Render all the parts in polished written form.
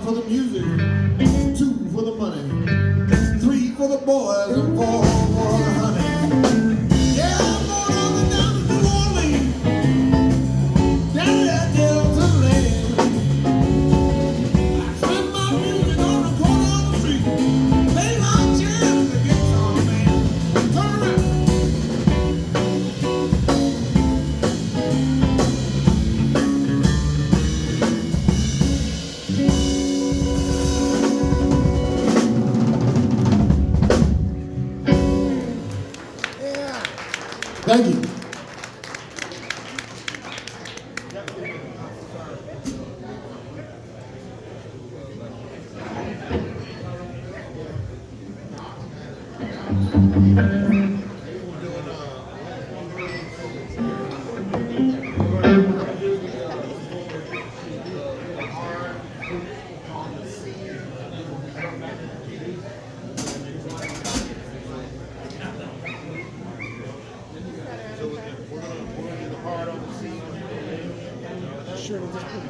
for the music, 2 for the money, 3 for the boys, and 4 for the honey. Yeah, I'm going on and down to New Orleans, down that Delta Lane. I spin my music on the corner of the street, play my jazz to get some man. Turn around. Thank you. Sure, we'll just put it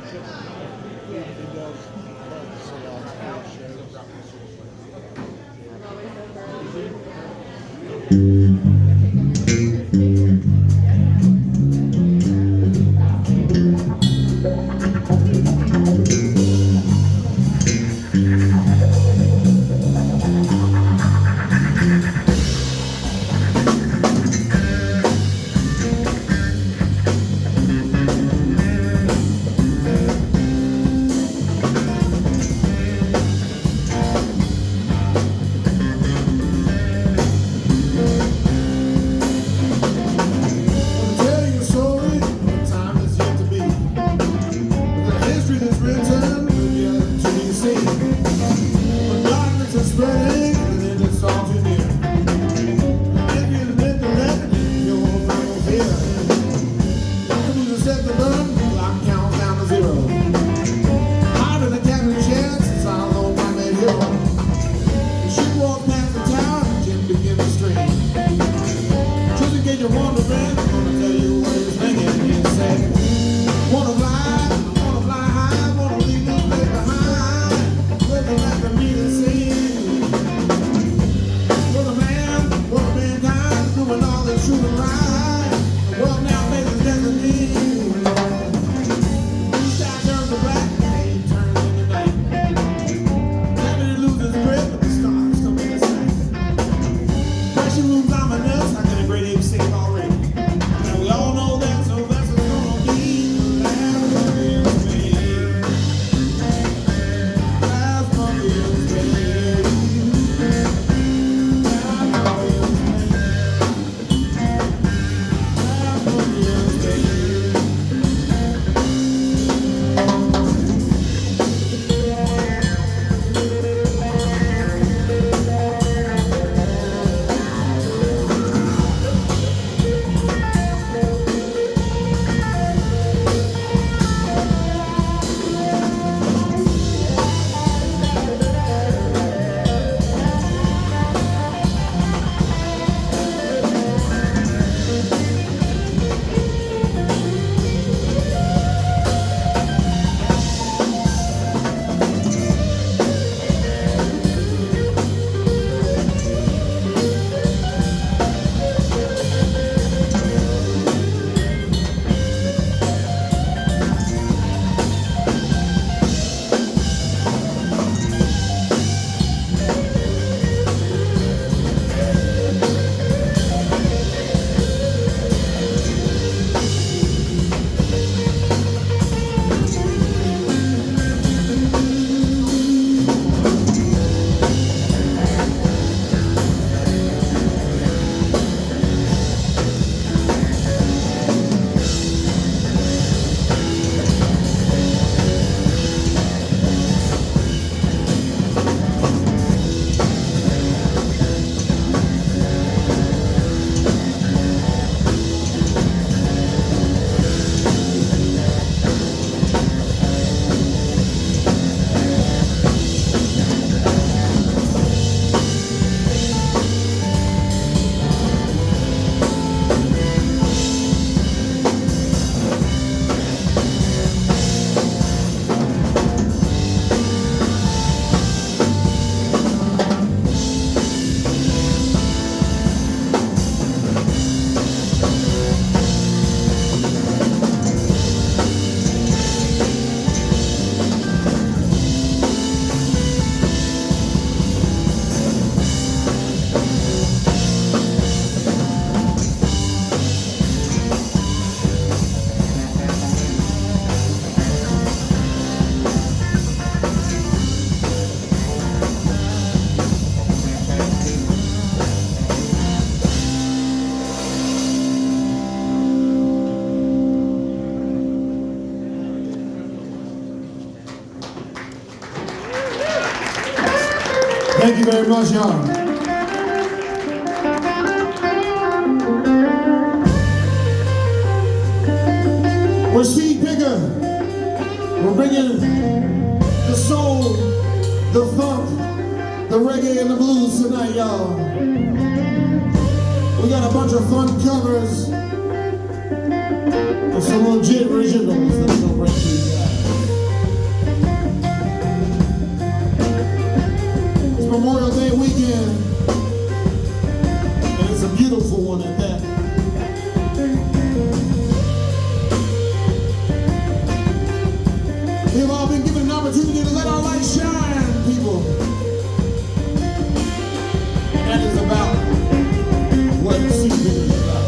together. Thank you very much, y'all. We're Seedpicker. We're bringing the soul, the funk, the reggae, and the blues tonight, y'all. We got a bunch of fun covers and some legit originals that we're gonna bring to you guys. It's Memorial Day weekend, and it's a beautiful one at that. We've all been given an opportunity to let our light shine, people. That is about what Seedpicker is about.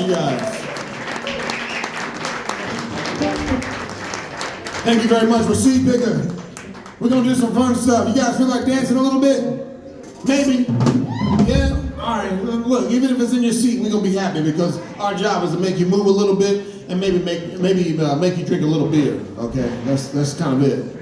you guys. Thank you very much for Seedpicker. We're gonna do some fun stuff. You guys feel like dancing a little bit? Maybe? Yeah? All right, look, even if it's in your seat, we're gonna be happy because our job is to make you move a little bit and maybe make you drink a little beer, okay? That's kind of it.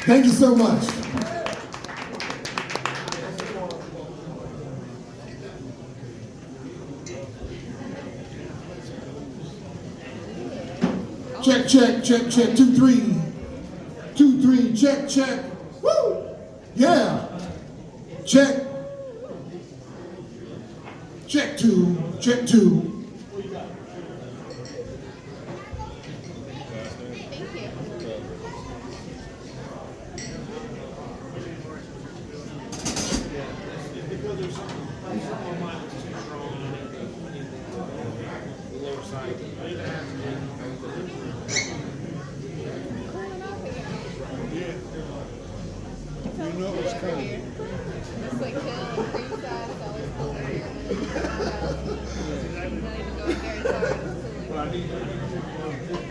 Thank you so much. Check, check, check, check, 2, 3. 2, 3, check, check. Woo! Yeah. Check. Check 2, check 2. You know it's coming. It's like hill and creekside, it's always over here. Not even going very far.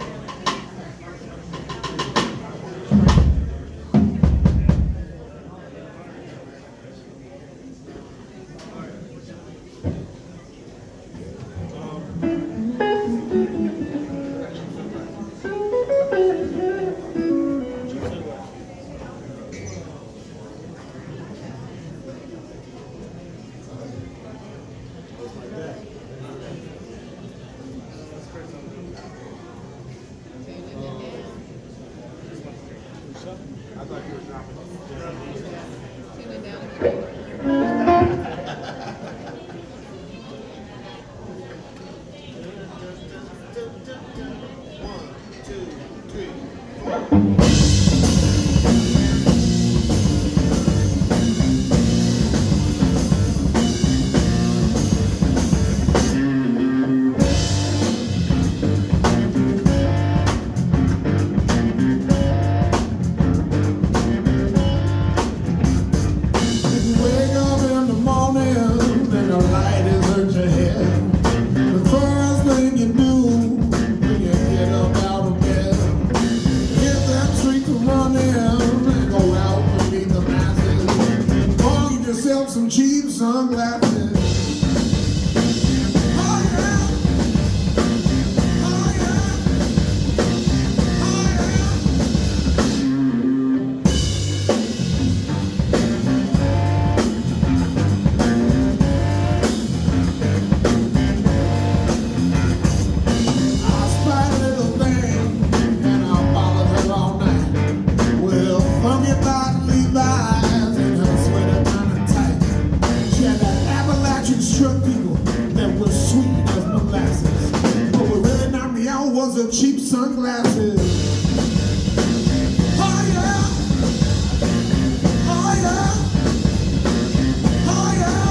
It's silly. I thought you were dropping it. Tune it down again. Some cheap sunglasses. Oh yeah. Oh yeah. I spied a little thing and I followed her all night. Well, funky about Levi's and her sweater kind of tight. She had that Appalachian struck people that were sweet as molasses. But what really knocked me out was her cheap sunglasses. Oh yeah! Oh yeah! Oh yeah!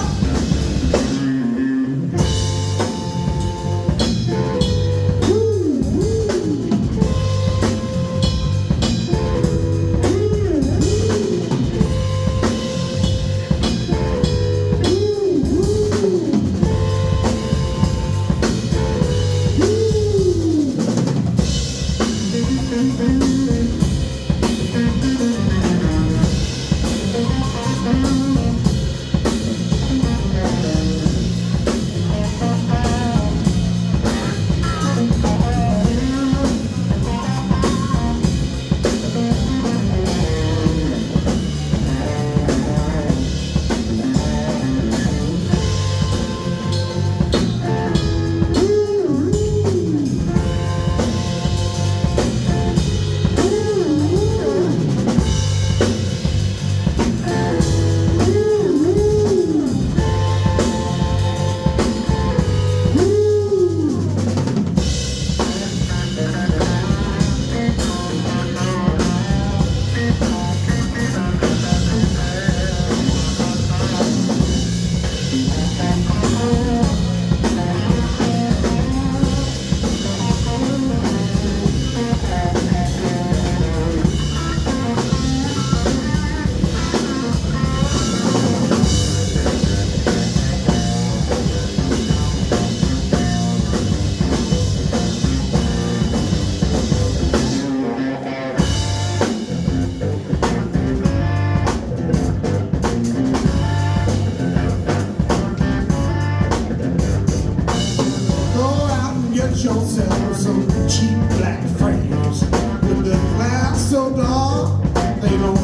Yourself some cheap black frames with the glass so dark they don't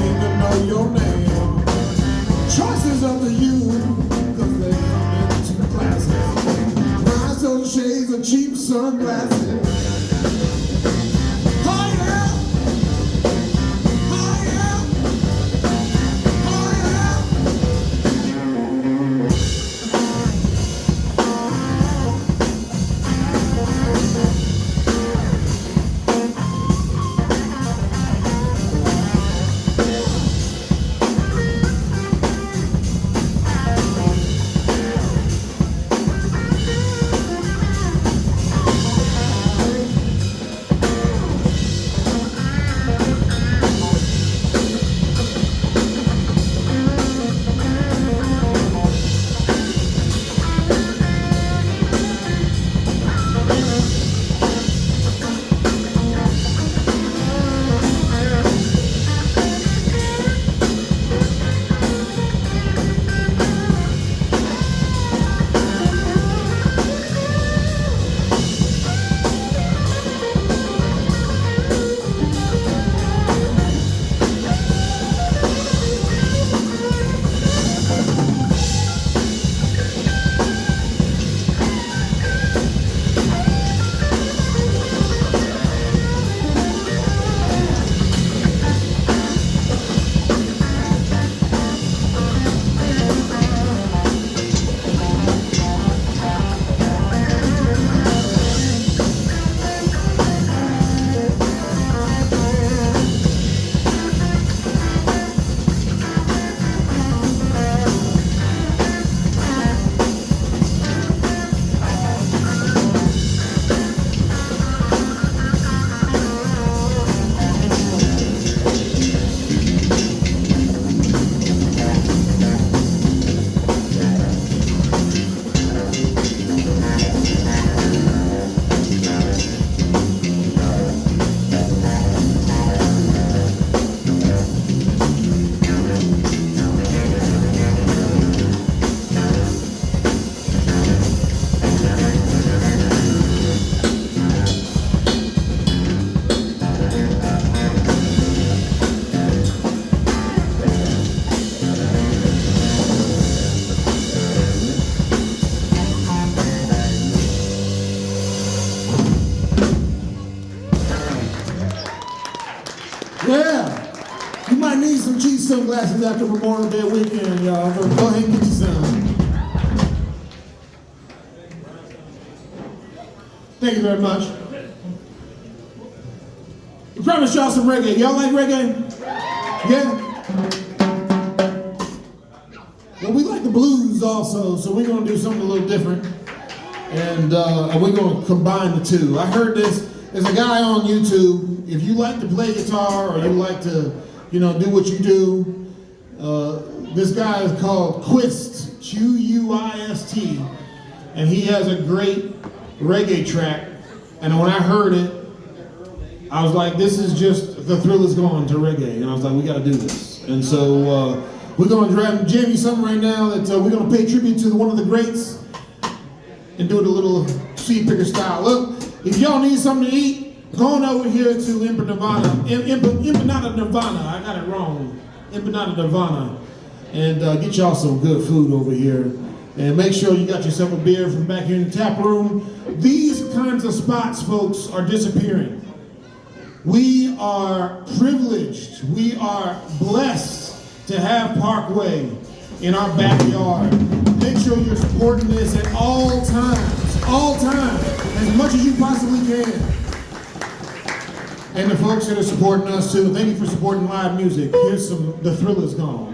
some cheap sunglasses. Oh yeah! Oh yeah! Oh yeah! Yeah, you might need some cheap sunglasses after Memorial Day weekend, y'all. So go ahead and get you some. Thank you very much. We promised y'all some reggae. Y'all like reggae? Yeah? Well, we like the blues also, so we're going to do something a little different. And we're going to combine the two. I heard this. There's a guy on YouTube. If you like to play guitar or you like to, do what you do, this guy is called Quist, Q-U-I-S-T, and he has a great reggae track. And when I heard it, I was like, this is just, the thrill is gone to reggae. And I was like, we got to do this. And so we're going to jam you something right now that we're going to pay tribute to one of the greats and do it a little Seedpicker style. Look, if y'all need something to eat, go on over here to Empanada Nirvana. I got it wrong. Empanada Nirvana. And get y'all some good food over here. And make sure you got yourself a beer from back here in the tap room. These kinds of spots, folks, are disappearing. We are privileged. We are blessed to have Parkway in our backyard. Make sure you're supporting this at all times, as much as you possibly can. And the folks that are supporting us too, thank you for supporting live music. Here's some, The Thrill Is Gone.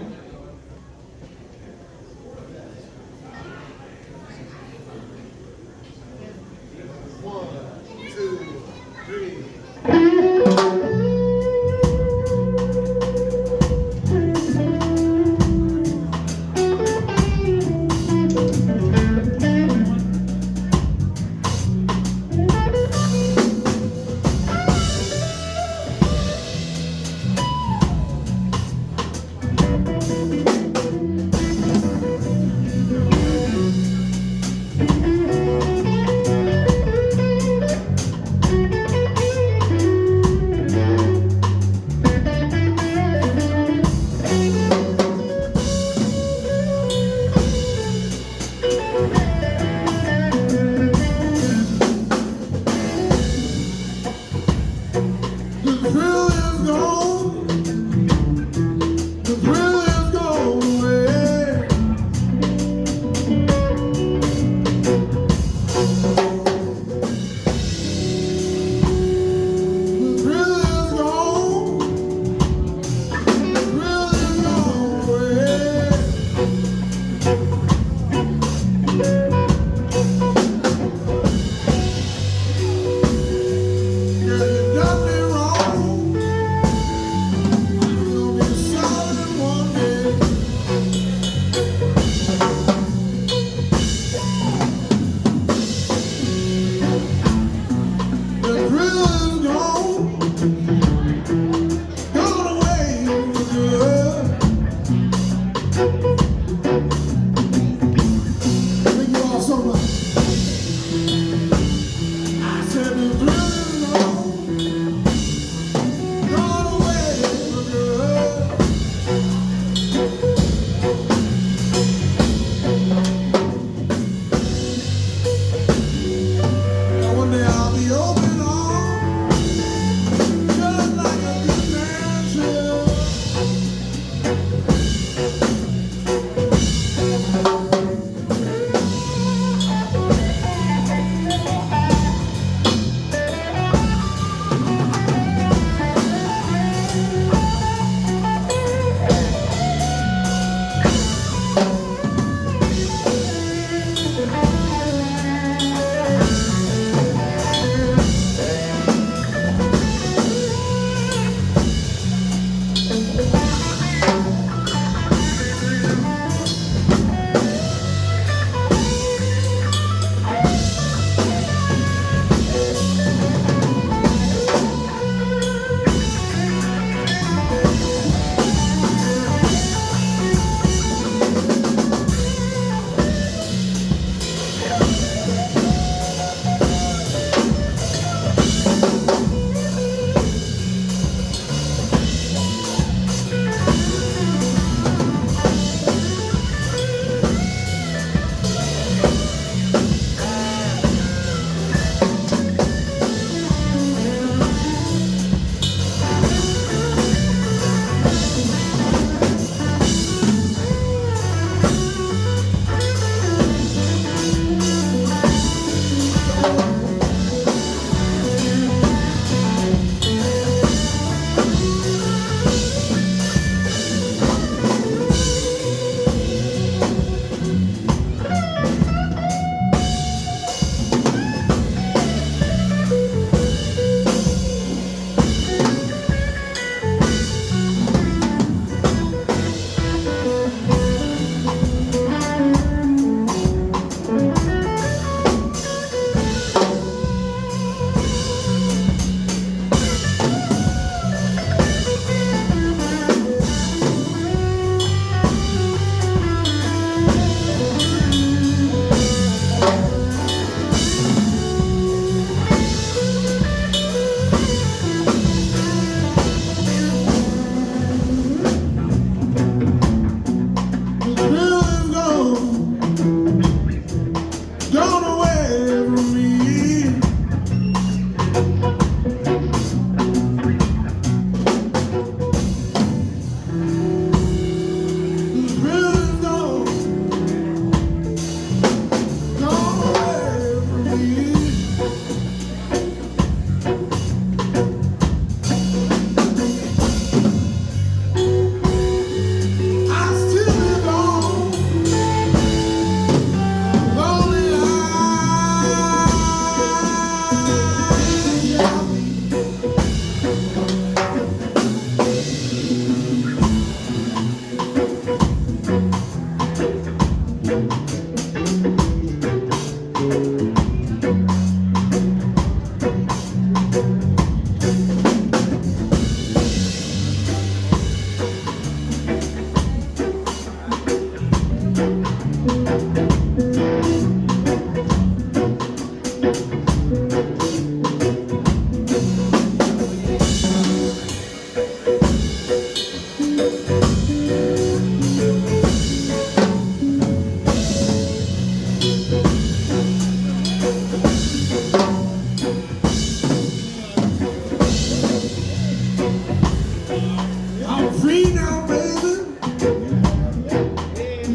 I'm free now, baby.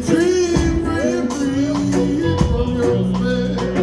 Free, free, free from your spell.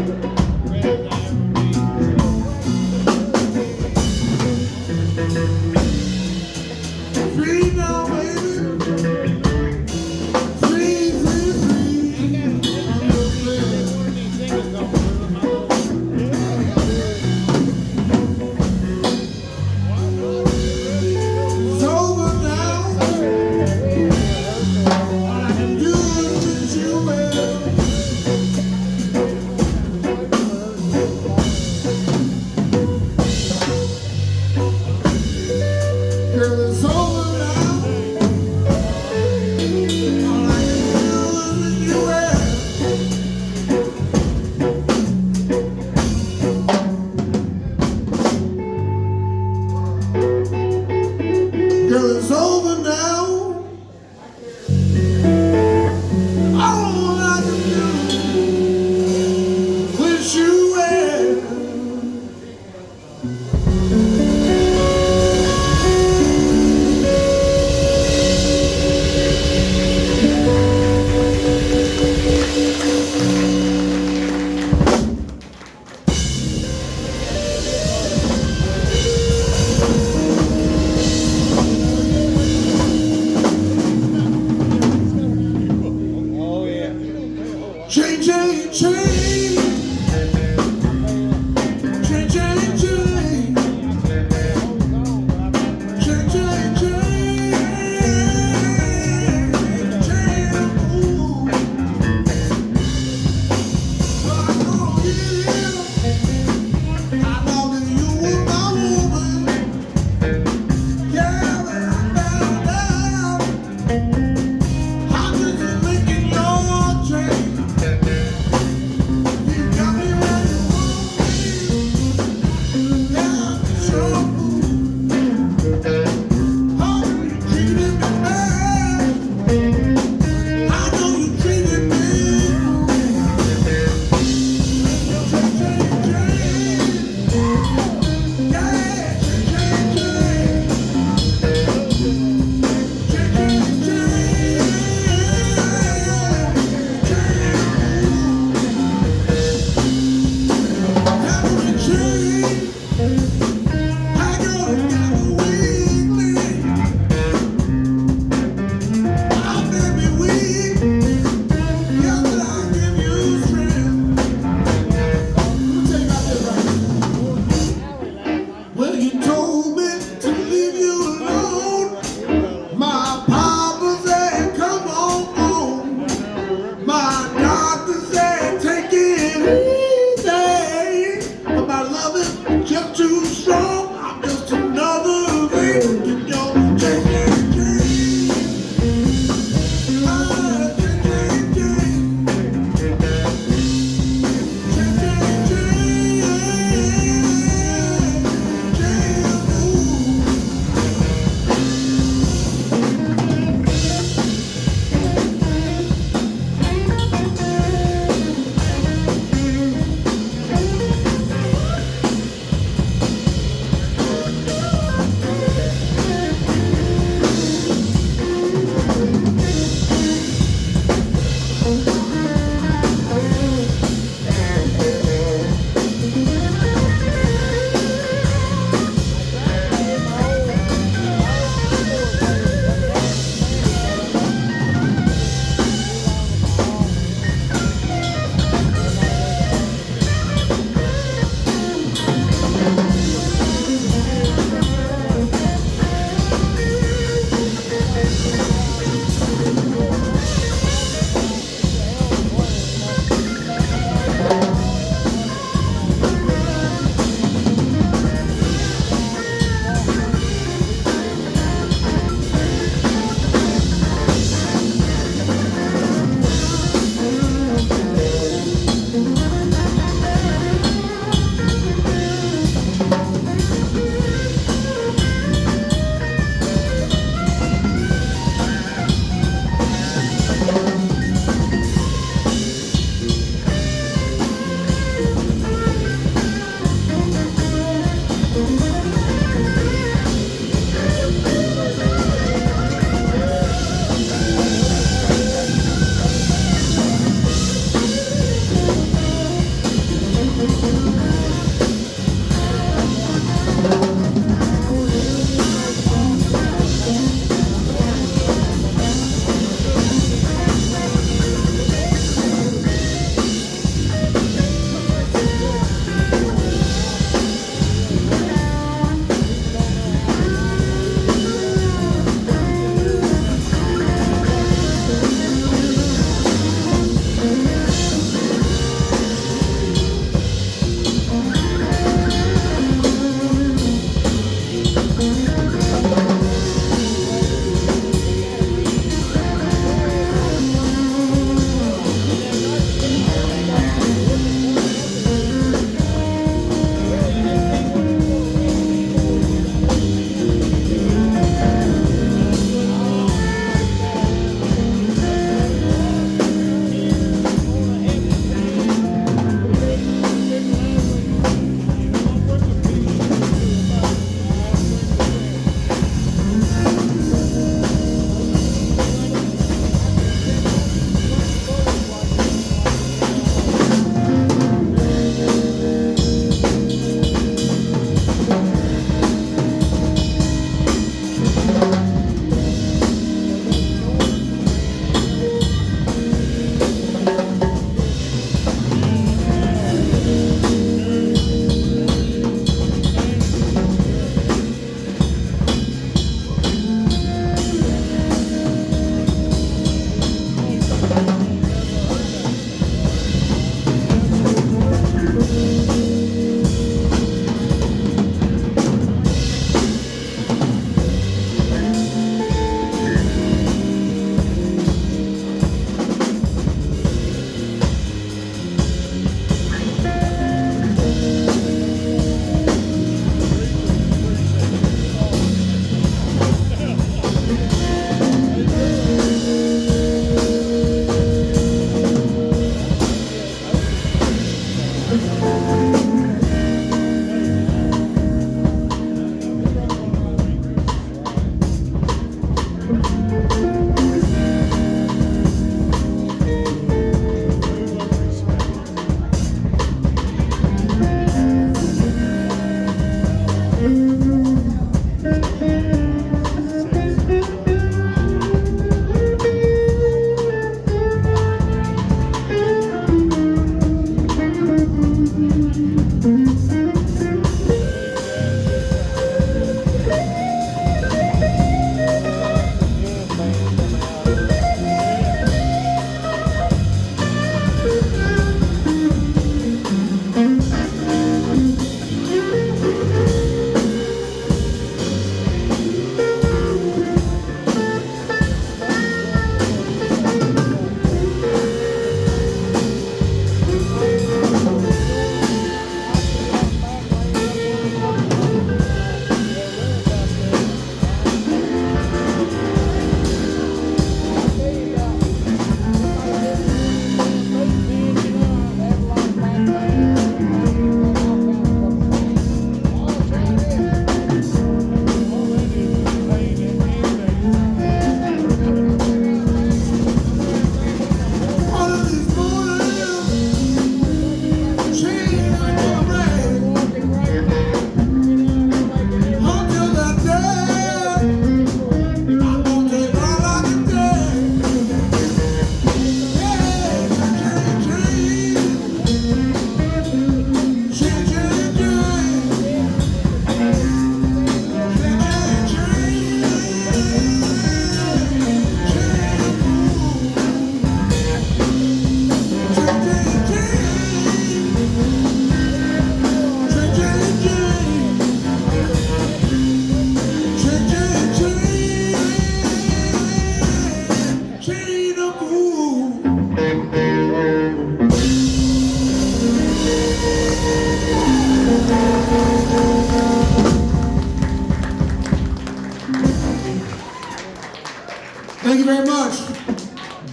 Thank you very much.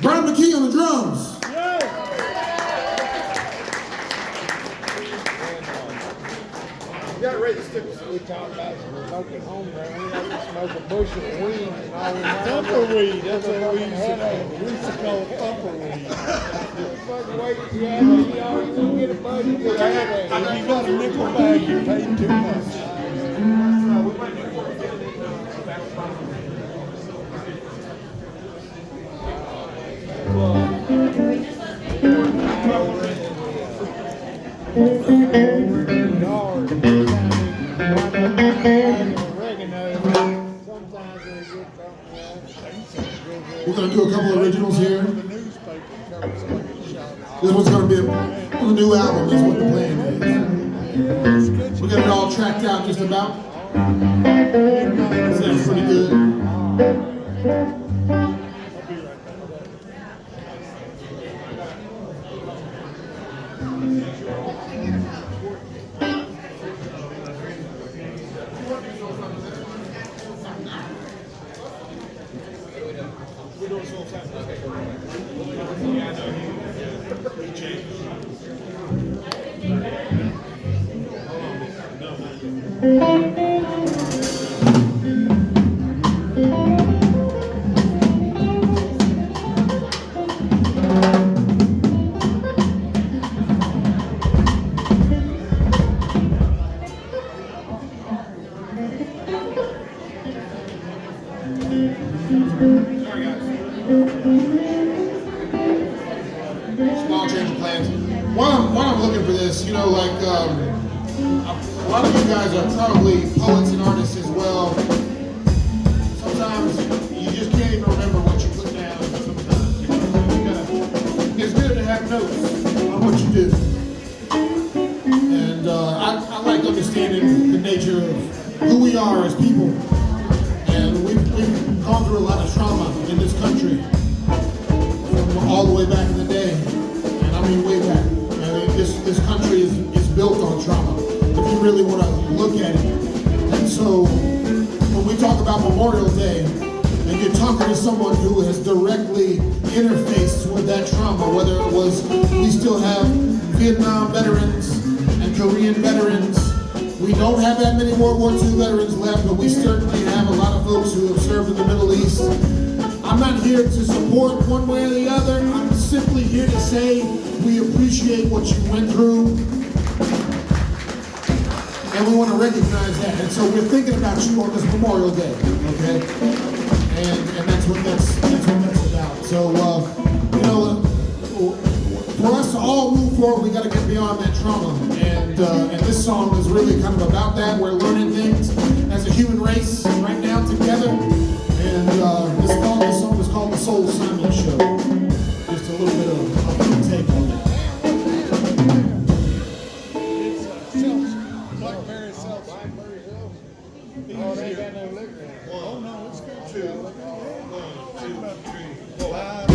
Brian McKee on the drums. We got ready to stick with we talked about smoking home ground. We had to smoke a bushel of weed and all we Thumperweed, that's what we used to call it. We used to call it thumperweed. fucking wait, yeah, you always gonna get a buddy. If you got a nickel bag, you paid too much. We're going to do a couple originals here. The newspaper covers like a shot. This one's going to be on the new album, is what the plan is. We got it all tracked out just about. Sounds pretty good. Small change of plans. While I'm looking for this, you know, like a lot of you guys are probably poets and artists as well. Sometimes you just can't even remember what you put down. Sometimes it's good to have notes on what you do. And I like understanding the nature of who we are as people. And we've gone through a lot of trauma in this country. All the way back in the day, and I mean way back. I mean, this country is built on trauma, if you really want to look at it. And so, when we talk about Memorial Day, and you're talking to someone who has directly interfaced with that trauma, whether it was, we still have Vietnam veterans and Korean veterans. We don't have that many World War II veterans left, but we certainly have a lot of folks who have served in the Middle East. I'm not here to support one way or the other. I'm simply here to say we appreciate what you went through, and we want to recognize that. And so we're thinking about you on this Memorial Day, okay? And that's what that's about. So, you know, for us to all move forward, we got to get beyond that trauma. And this song is really kind of about that. We're learning things as a human race right now together. And this song is called The Soul Simon Show. Just a little bit of a take on that. Blackberry seltzer. Oh, they ain't got no liquor in it. Oh, no, it's good too. 1, 2, 3, 4.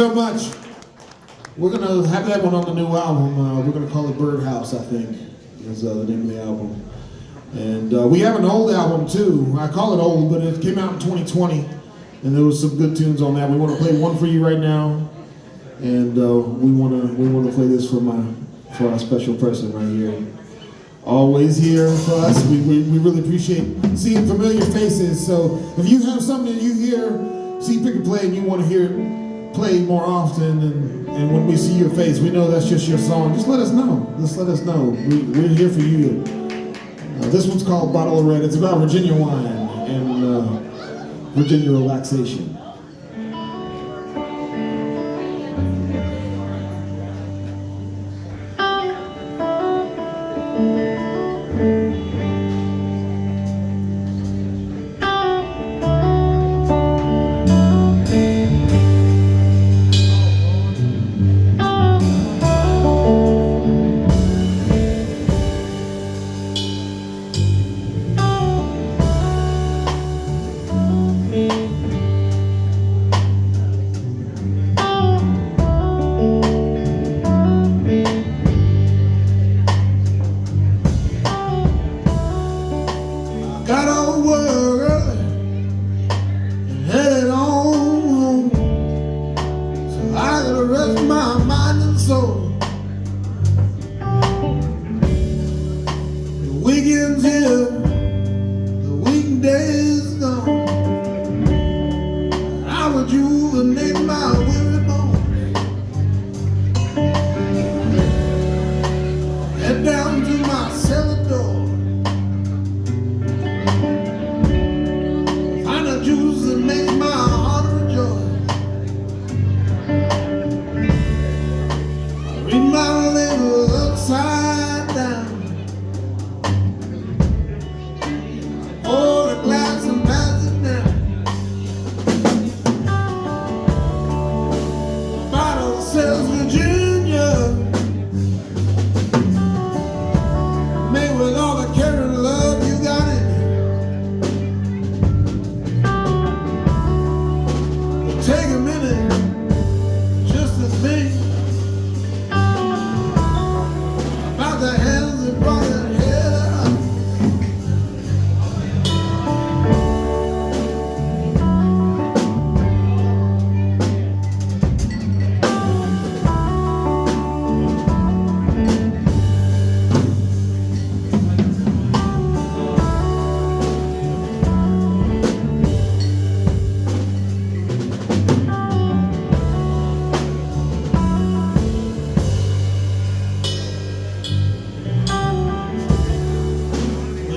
so much. We're gonna have that one on the new album. We're gonna call it Birdhouse, I think, is the name of the album. And we have an old album too. I call it old, but it came out in 2020, and there was some good tunes on that. We want to play one for you right now, and we want to play this for our special person right here. Always here for us. We really appreciate seeing familiar faces. So if you have something that you hear Seedpicker play and you want to hear it play more often, and when we see your face, we know that's just your song. Just let us know. Just let us know. We're here for you. This one's called Bottle of Red. It's about Virginia wine and Virginia relaxation. Got all work early and headed on home, so I gotta rest my mind and soul. The weekend's here, the weekday's gone. I rejuvenate my weary bones. Head down to my cellar door. Juice that makes my heart rejoice. I read my label upside down. Pour a glass and pass it down. The bottle says Virginia, made with all the care and love you got in you. Take a minute just to think about the hands that brought it head up.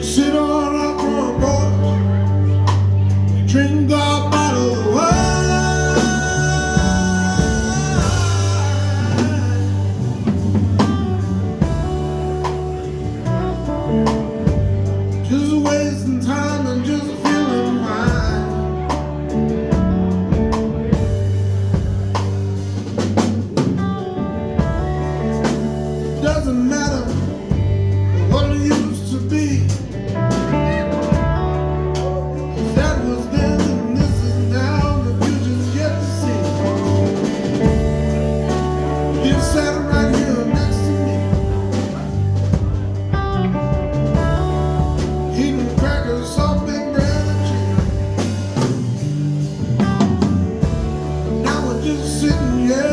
Sit on our front porch, we drink our bottle of wine, just wasting time and just feeling fine. Doesn't matter what it used to be. That was then and this is now, the future's yet to see. You sat right here next to me, eating crackers, salt, big bread and cheese. Now we're just sitting here.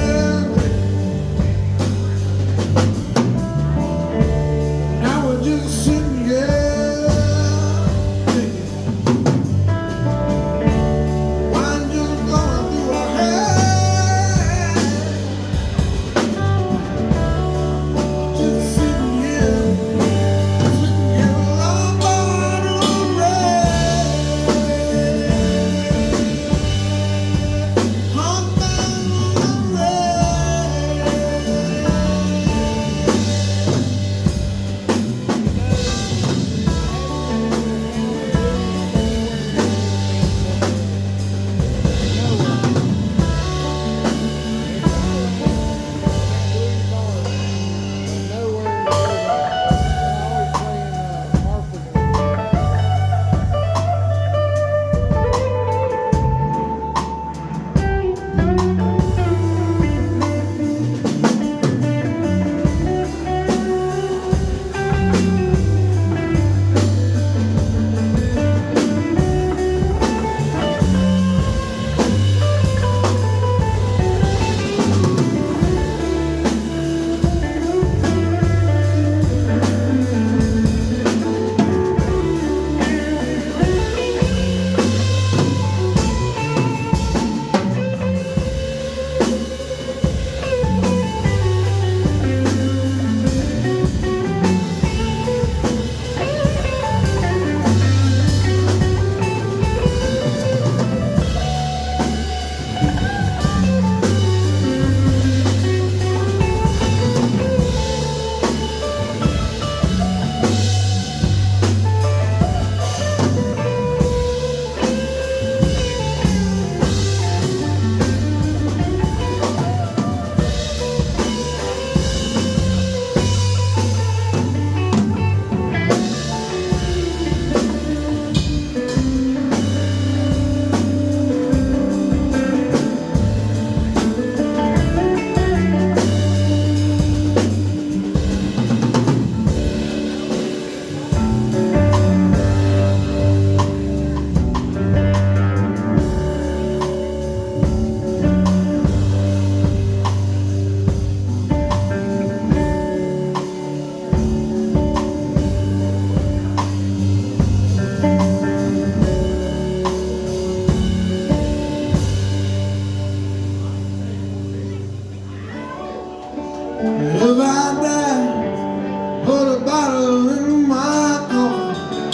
If I die, put a bottle in my coffin,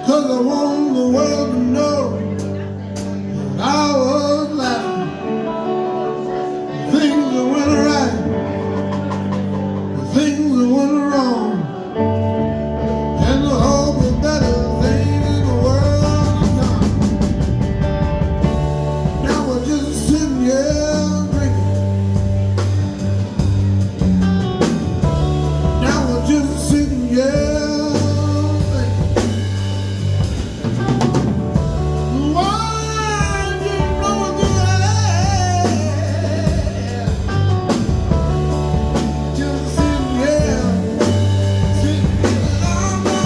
'cause I want the world to know that I was laughing. Things that went right, things that went wrong, and the hope of better things in the world to come. Now we're just sitting here drinking. Now we're just sitting here thinking. Why you blowing through the air? Just sitting here, sitting here on my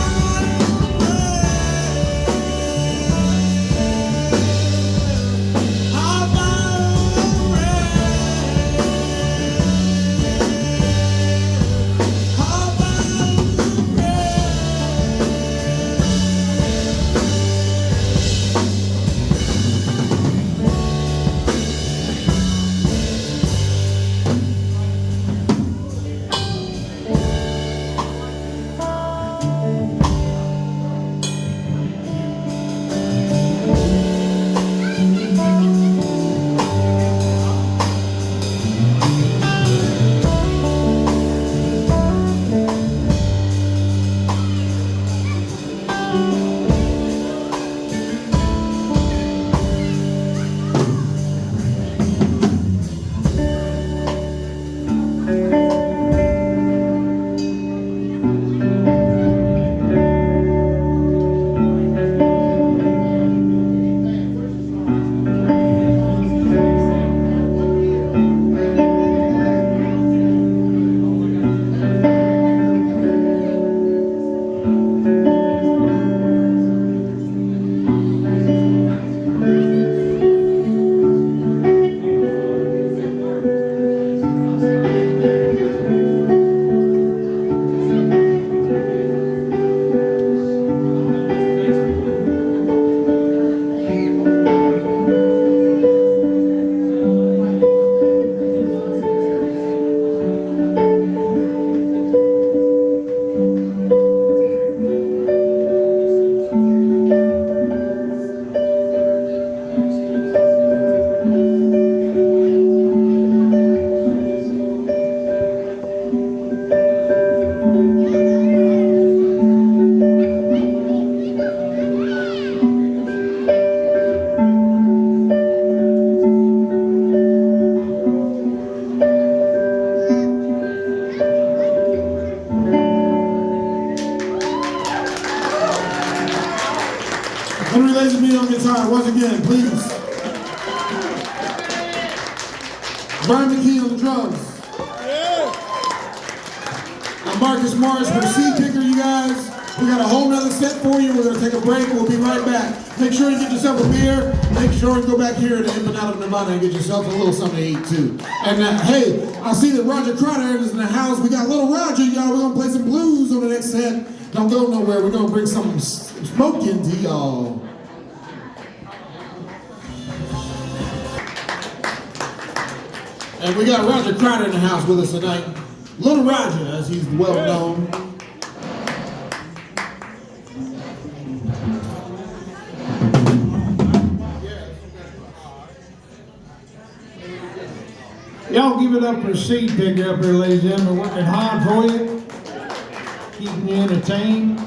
how about the rain? How about the rain? Henry Lazenby on guitar, once again, please. Brian McKee on the drums. I'm Marcus Morris from Seedpicker, you guys. We got a whole nother set for you. We're going to take a break. We'll be right back. Make sure you get yourself a beer. Make sure you go back here to Empanada of Nirvana and get yourself a little something to eat, too. And hey, I see that Roger Crowder is in the house. We got Little Roger, y'all. We're going to play some blues on the next set. Don't go nowhere. We're going to bring some smoke into y'all. And we got Roger Crowder in the house with us tonight. Little Roger, as he's well known. Y'all give it up for Seedpicker up here, ladies and gentlemen. Working hard for you, keeping you entertained.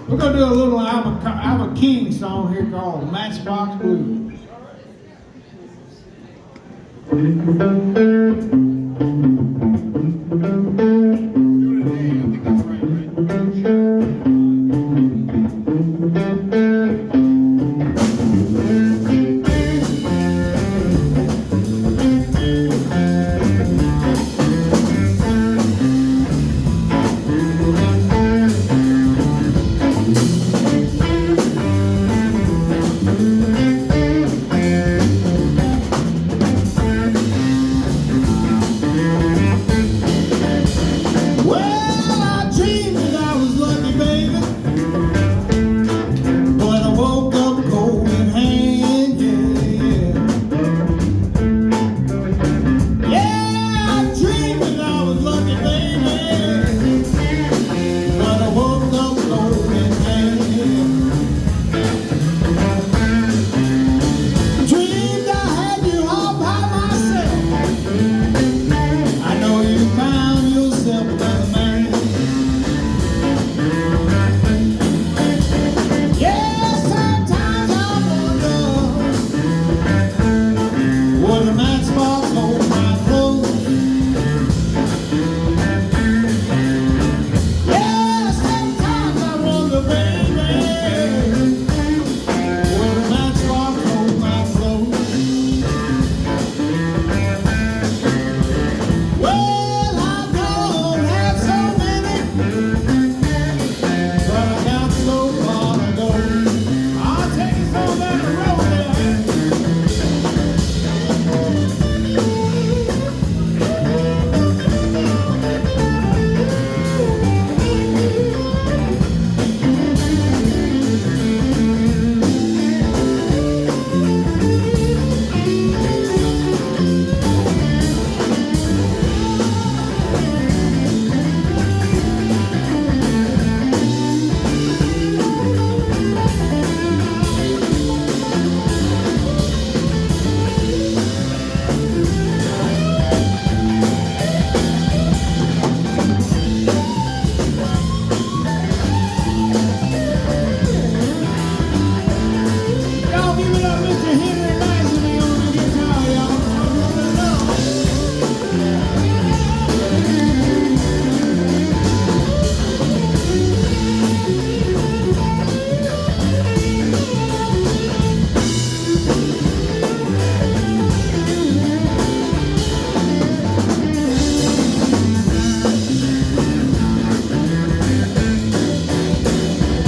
We're going to do a little I'm a King song here called Matchbox Blues. Well, I don't have so many, but I got so far to go. I'll take you some down the road there. Y'all give it up, Mr. Henry Lazenby on the guitar, y'all.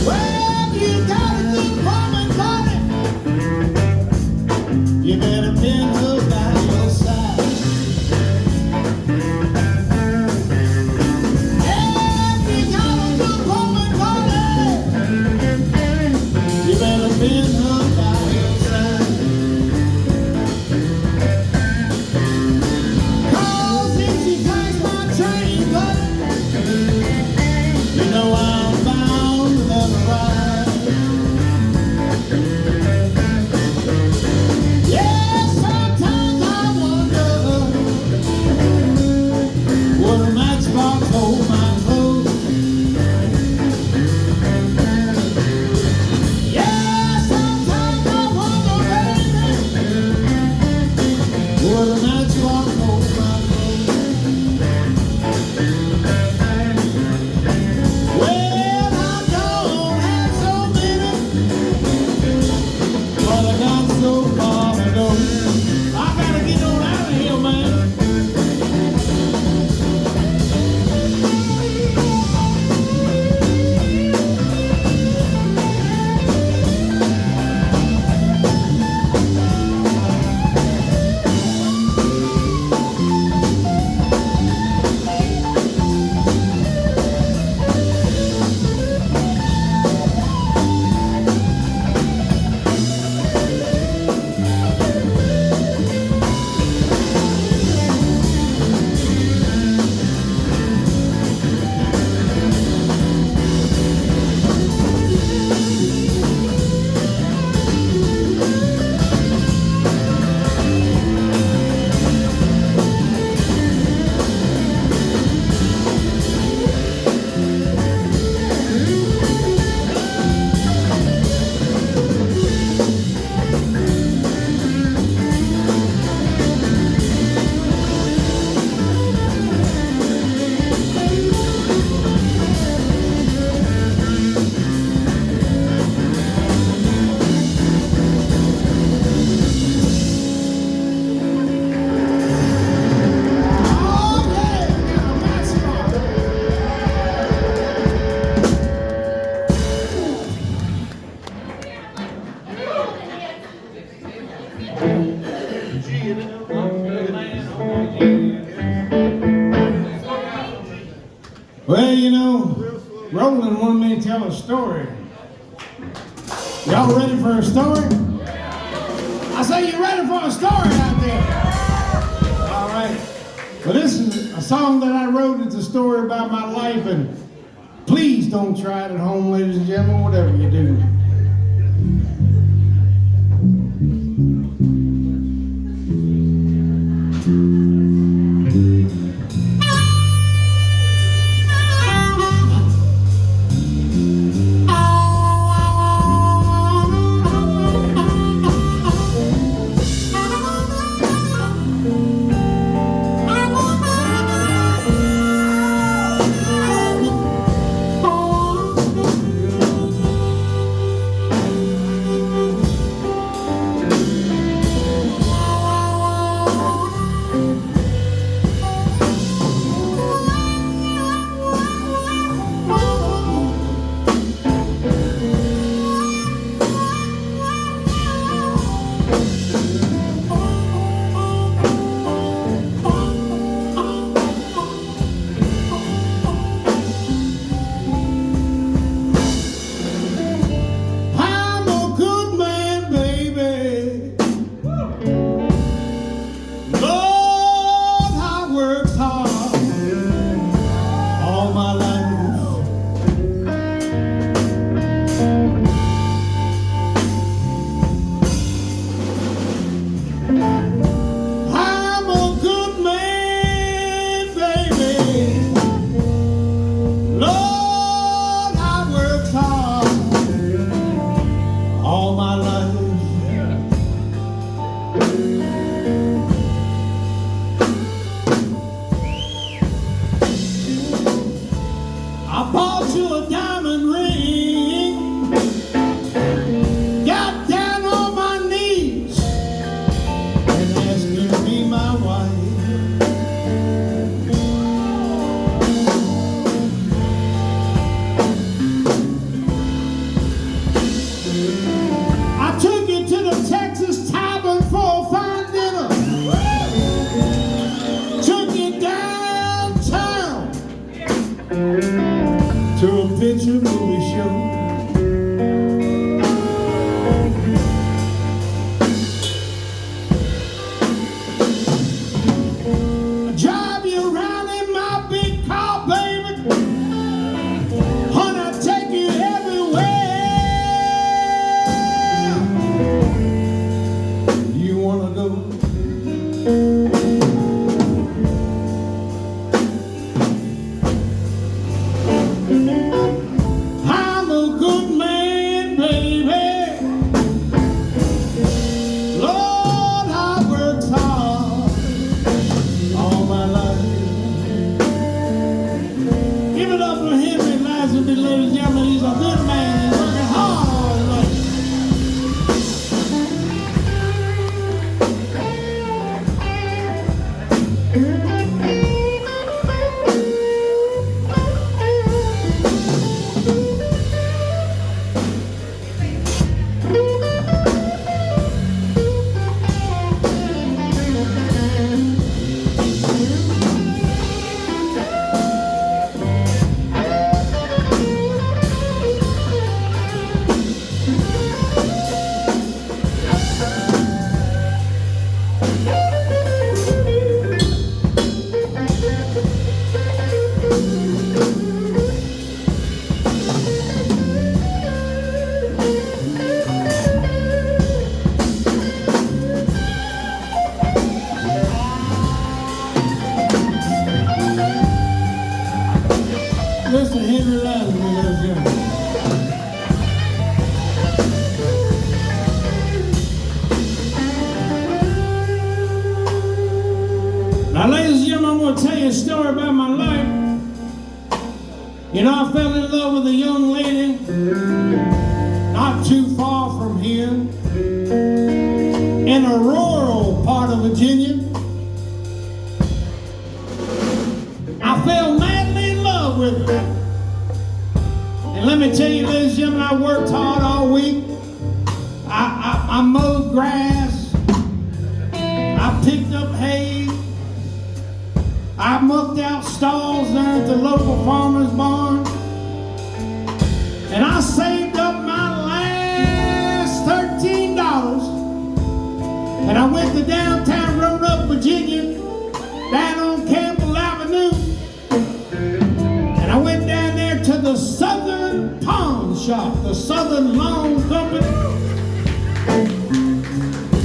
Well, you got a good woman, buddy. You better pin her by your side. Yeah, you got a good woman, buddy. You better pin her by your side. 'Cause if she takes my train, buddy, you know I'm bound to let her ride. Yeah, sometimes I wonder, would a matchbox hold my clothes? Yeah, sometimes I wonder, baby, would a matchbox hold my clothes? Well, I don't have so many, but I got so far to go. I gotta get on out of here, man. Oh, yeah, got a matchbox. Well, you know, Roland wanted me to tell a story. Y'all ready for a story? I say you ready for a story out there? All right. Well, this is a song that I wrote. It's a story about my life, and please don't try it at home, ladies and gentlemen, whatever you do. you a diamond ring. Got down on my knees and asked you to be my wife. I took you to the Texas Tavern for a fine dinner. Took you downtown to a picture movie show. I drive you around in my big car, baby. Honey, I take you everywhere you wanna go. I'm a good man, baby. Lord, I worked hard all my life. Give it up for Henry Lazarus, ladies and gentlemen. He's a good man. He's working hard all his life. Listen, Henry Lazarus, ladies and gentlemen. Now, ladies and gentlemen, I'm going to tell you a story about my life. You know, I fell in love with a young lady not too far from here in a rural part of Virginia. I fell madly in love with her. And let me tell you, ladies and gentlemen, I worked hard all week. I mowed grass. I picked up hay. I mucked out stalls there at the local farmer's barn. And I saved up my last $13. And I went to downtown Roanoke, Virginia, down on Campbell Avenue. And I went down there to the Southern Pawn Shop, the Southern Lawn Company.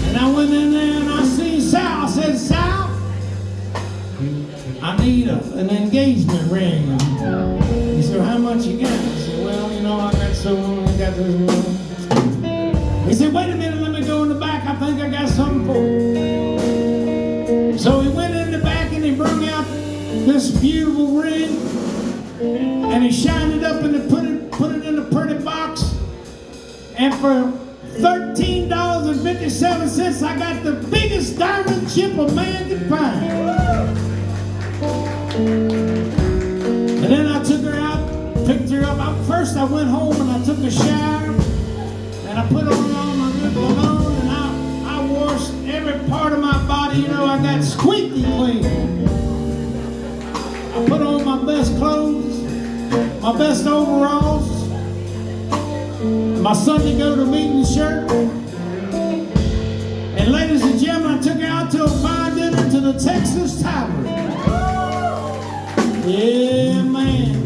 And I went in there and I seen Sal. I said, Sal, I need an engagement ring. He said, how much you got? I said, well, you know, I got so long, I got this one. He said, wait a minute, let me go in the back. I think I got something for you. So he went in the back and he brought out this beautiful ring. And he shined it up and he put it in a pretty box. And for $13.57, I got the biggest diamond chip a man could find. And then I took her out, picked her up. First I went home and I took a shower. And I put on all my good cologne and I washed every part of my body. You know, I got squeaky clean. I put on my best clothes, my best overalls, my Sunday go-to meeting shirt. And ladies and gentlemen, I took her out to a fine dinner to the Texas Tavern. Yeah, man.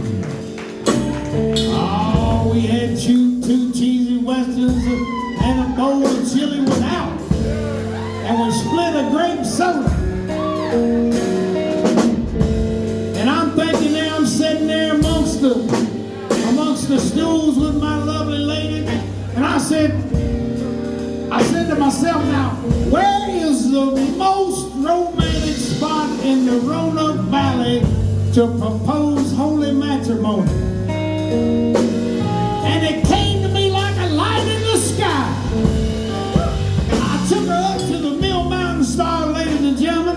Oh, we had two cheesy westerns and a bowl of chili without. And we split a grape soda. And I'm thinking now I'm sitting there amongst the stools with my lovely lady. And I said to myself, now, where is the most romantic spot in the Roanoke Valley to propose holy matrimony? And it came to me like a light in the sky. I took her up to the Mill Mountain Star, ladies and gentlemen.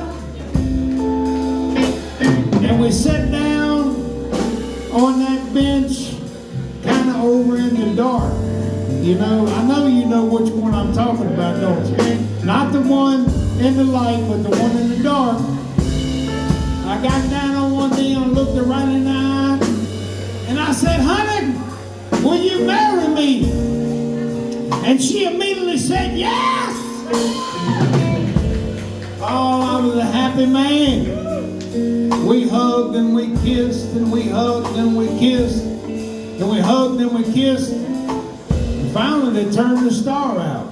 And we sat down on that bench, kind of over in the dark. You know, I know you know which one I'm talking about, don't you? Not the one in the light, but the one in the dark. I got down on one knee and looked her right in the eye, and I said, honey, will you marry me? And she immediately said, yes! Oh, I was a happy man. We hugged and we kissed, and we hugged and we kissed, and we hugged and we kissed. And finally, they turned the star out.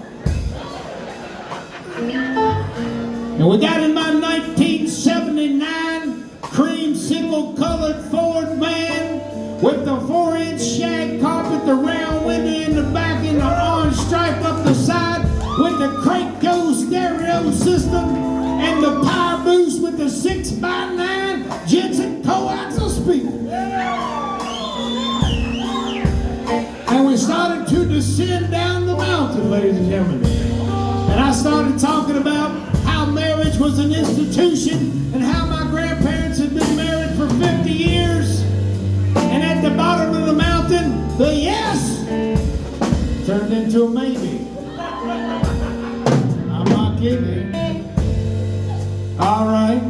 And we got in my 1979 creamsicle-colored Ford van with the 4-inch shag carpet, the round window in the back, and the orange stripe up the side, with the Craco stereo system and the power boost with the 6x9 Jensen coaxial speaker. And we started to descend down the mountain, ladies and gentlemen. And I started talking about how marriage was an institution and how my grandparents had been married for 50 years. And at the bottom of the mountain, the yes turned into a maybe. I'm not kidding. All right.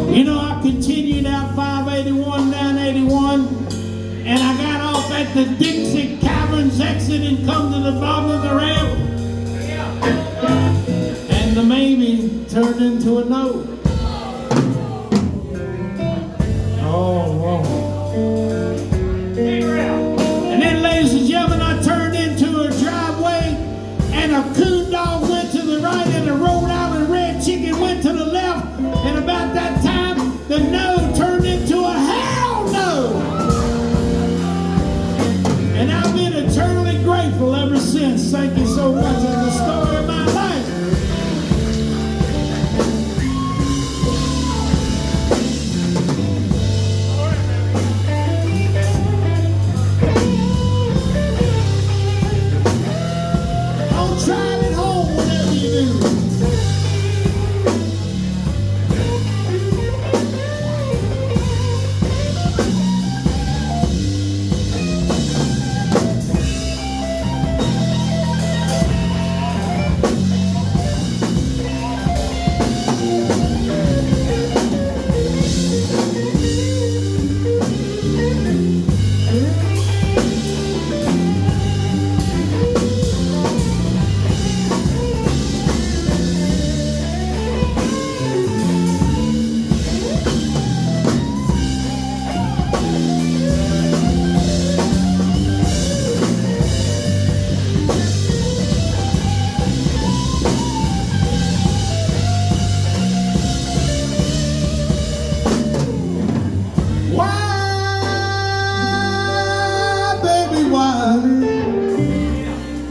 You know, I continued out 581 down 81, and I got off at the Dixie Caverns exit and come to the bottom of the ramp. And the maybe turned into a no. Oh. And then, ladies and gentlemen, I turned into a driveway, and a coon dog went to the right, and a Rhode Island red chicken went to the left. And about that time, the no turned into a hell no. And I've been eternally grateful ever since. Thank you so much. That's the story of my life. Don't try it at home, whatever you do.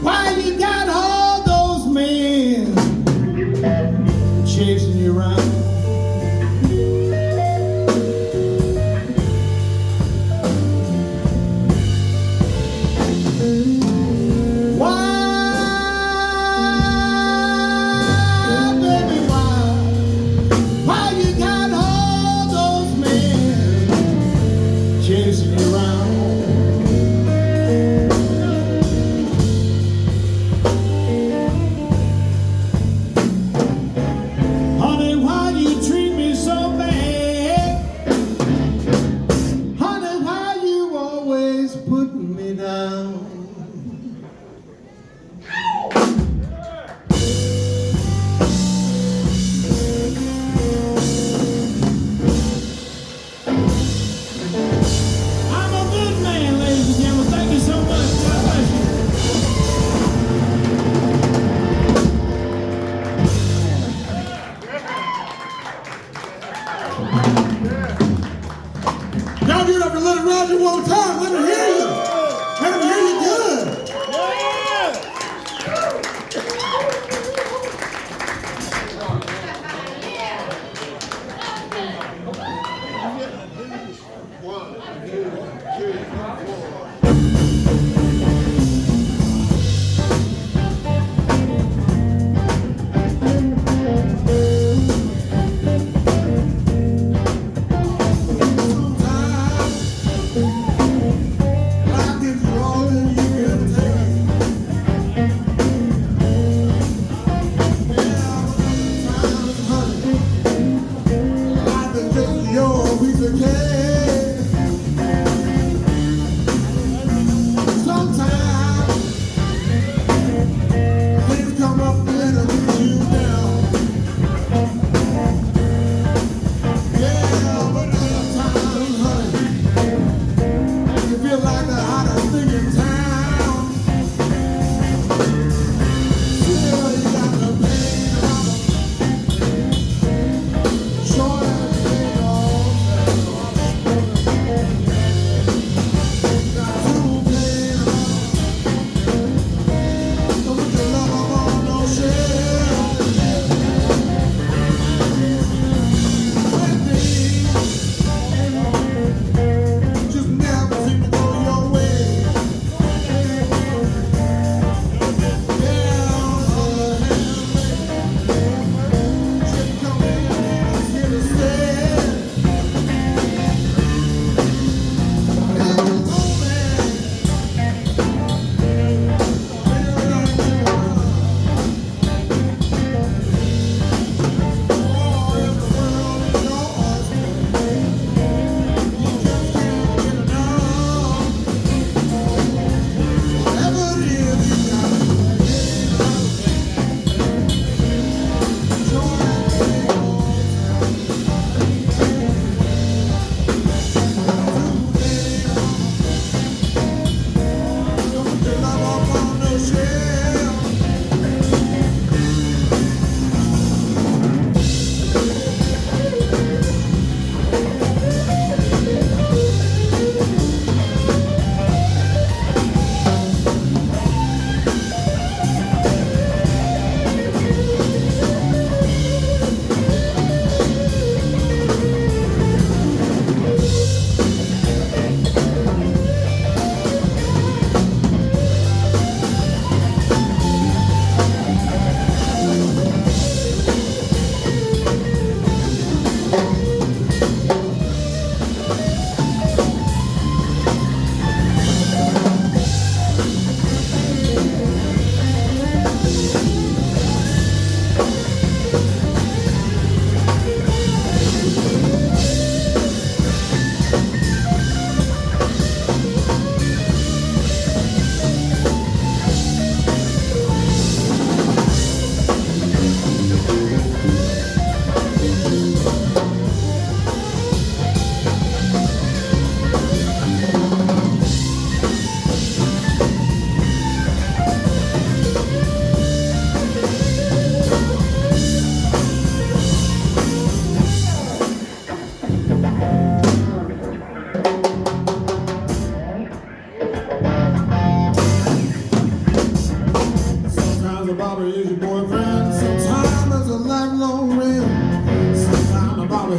Why you got all those men chasing you around? Why you got all those men chasing you around? Putting me down. I'm a good man, ladies and gentlemen. Thank you so much. God bless you. Y'all give it up for Little Roger one more time. Let me hear you. Let me hear you good. One, two.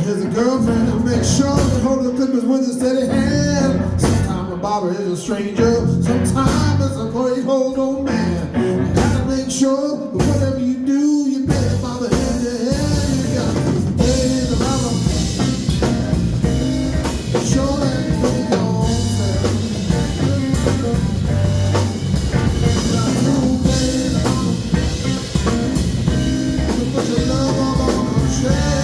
is a girlfriend who makes sure that hold the clippers with a steady hand. Sometimes a barber is a stranger, sometimes it's a great old old man. You gotta make sure that whatever you do, you pay the barber hand to hand. You gotta pay the barber. Sure that you pay your own self. You gotta pay the barber. Put your love all on the shelf.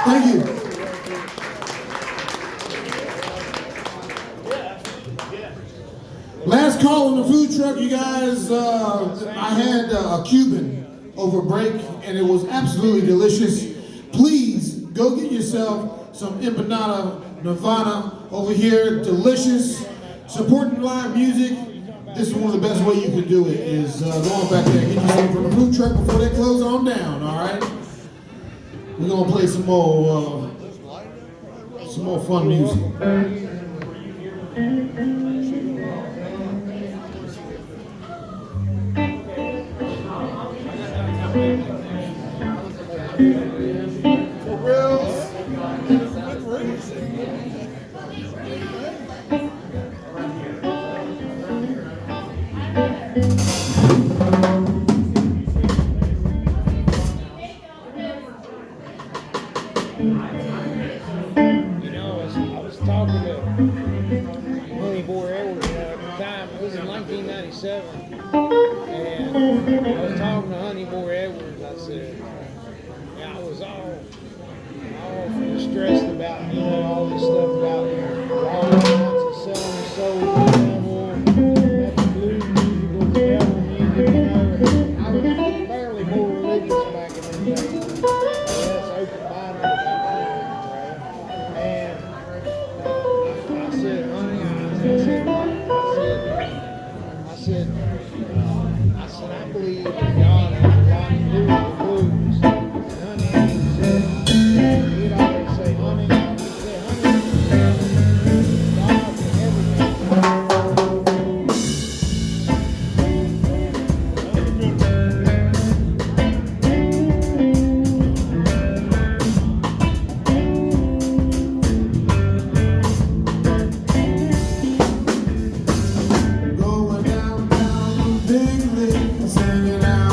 Thank you. Last call on the food truck, you guys. I had a Cuban over break, and it was absolutely delicious. Please go get yourself some empanada Nirvana over here. Delicious. Supporting live music. This is one of the best ways you can do it. Is go on back there, get you some from the food truck before they close on down. All right. We're gonna play some more fun music. I was talking to Honey Boy Edwards at the time. It was in 1997, and I was talking to Honey Boy Edwards. I said, I was all stressed about all this stuff about all the amounts of selling the soul, the devil, that the blues music was the devil music. I was fairly more religious back in the day. That's open-minded about things, right? And I said, honey, I believe that God has a lot to do with the blues. And honey, he'd always say, honey, God can everything. Going downtown, big league, singing out.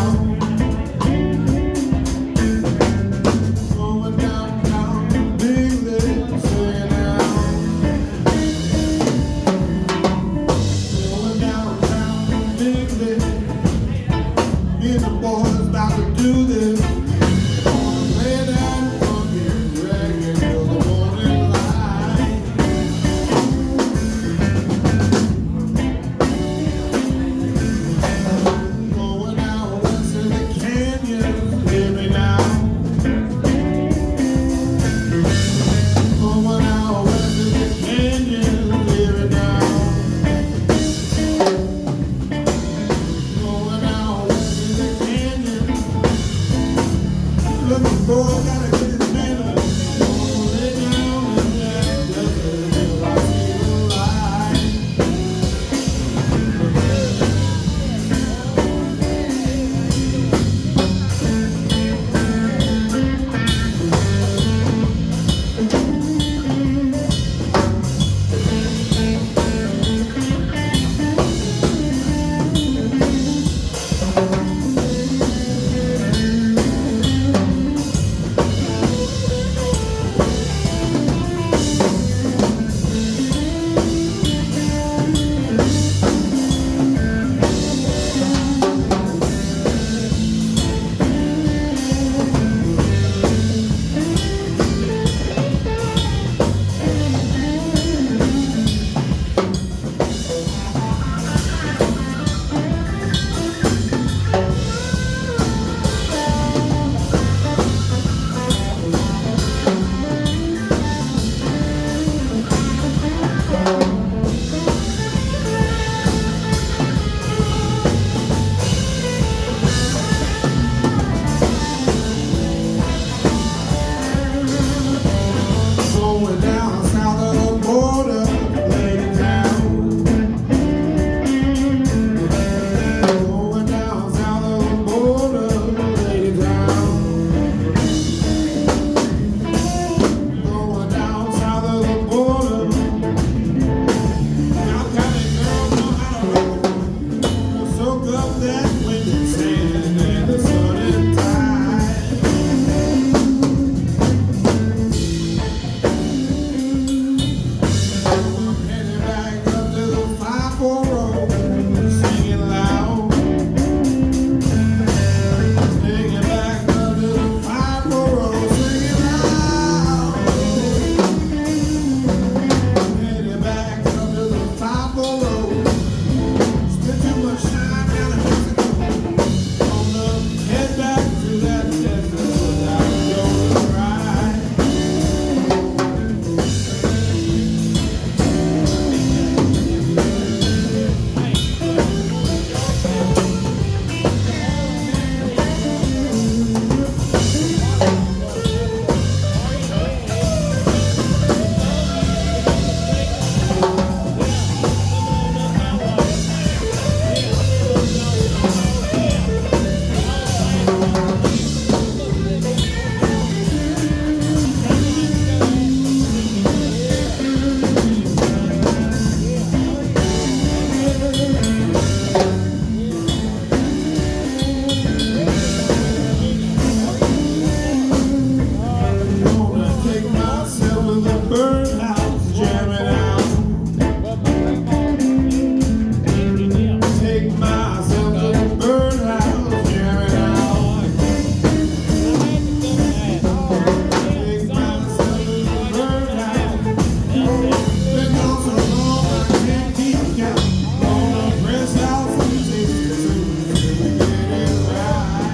Been gone so long I can't keep count. Gonna press out from 62 till we get it right.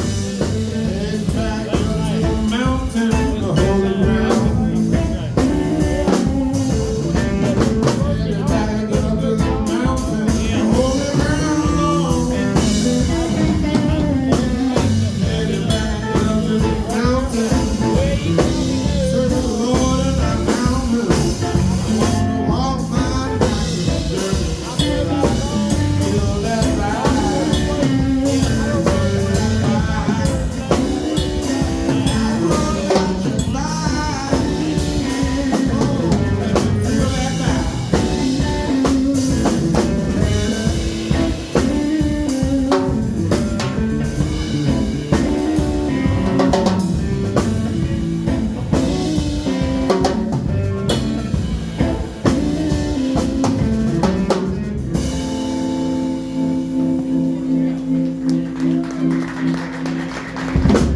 Head back up to the mountain, the holy ground. Head back up to the mountain, the holy ground. Headed back up to the mountain. Serve the Lord and I found him. I wanna walk my mountain journey. Feel that ride. Feel that ride. I wanna let you ride. Oh, let me feel that ride.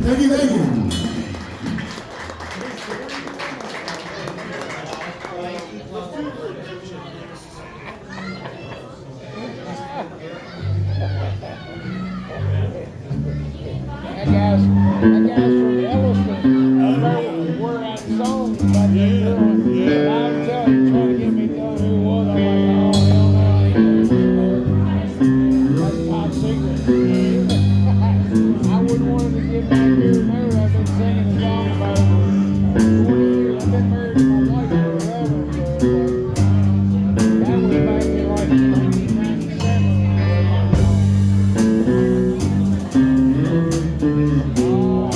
Thank you, thank you. That guy's from Elliston. I know where that song about that girl. And I was telling him, trying to get me to tell who it was. I'm like, oh, hell no, I ain't gonna. That's top secret. I wouldn't want him to get back here and there. I've been singing a song about it for 20 years. I've been married to my wife for 11. So, that was back in like 1997. Oh,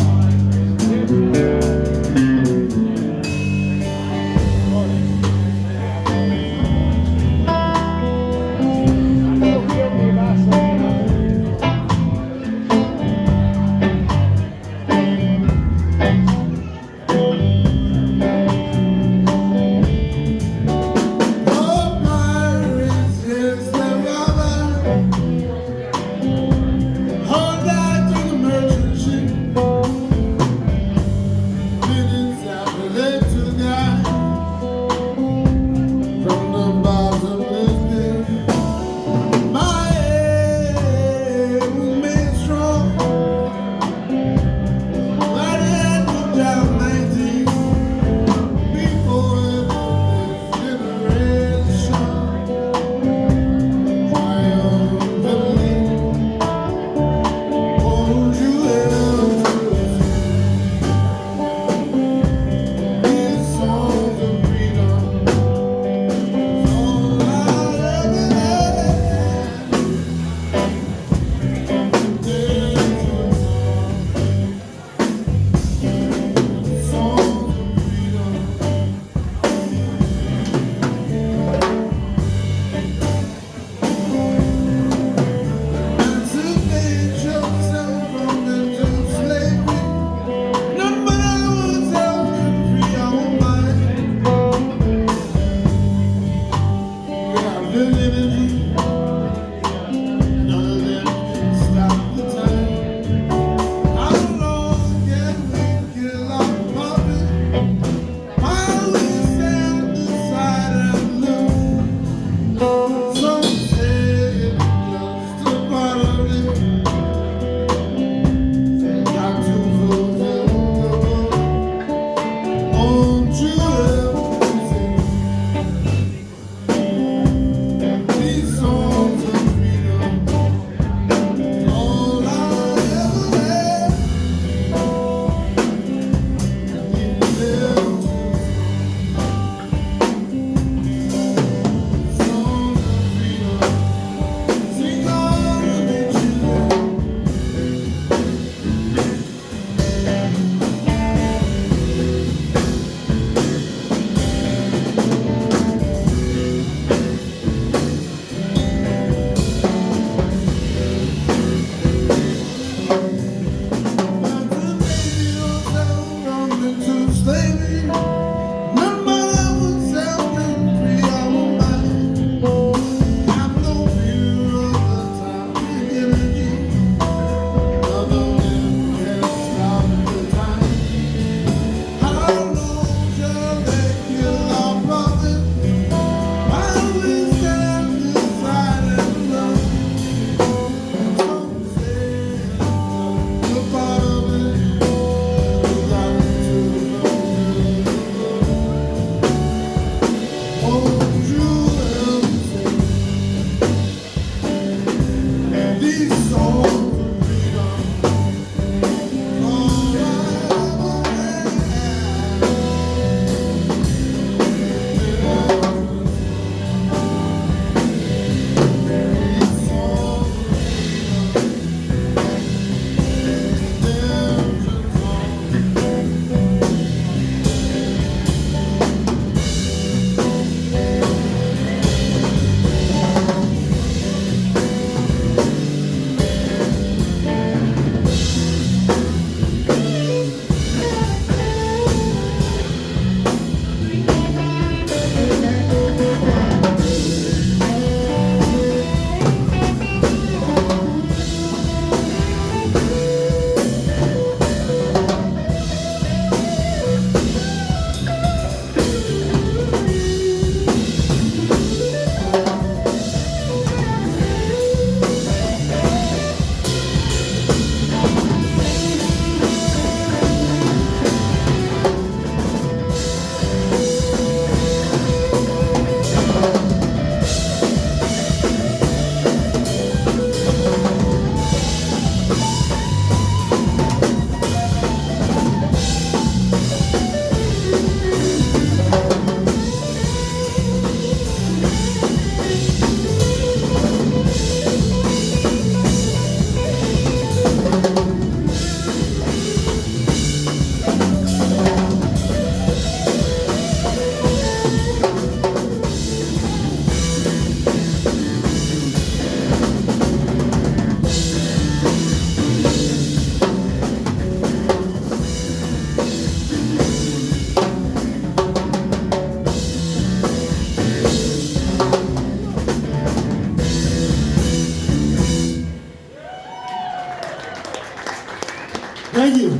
Thank you.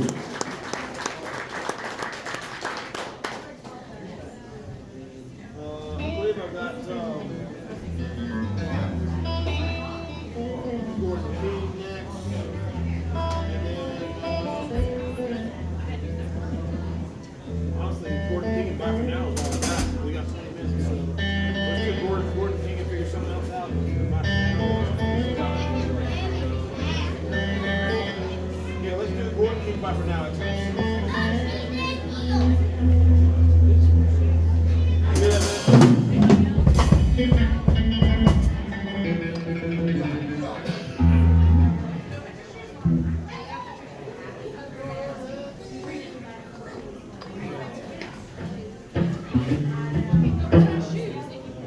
I believe I've got Gordon King next. Honestly, Gordon King and back for now is all we got. We got 20 minutes. So let's do Gordon King and figure something else out. Yeah, let's do Gordon King by for now.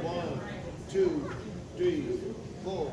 One, two, three, four.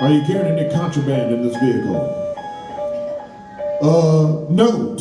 Are you carrying any contraband in this vehicle? No.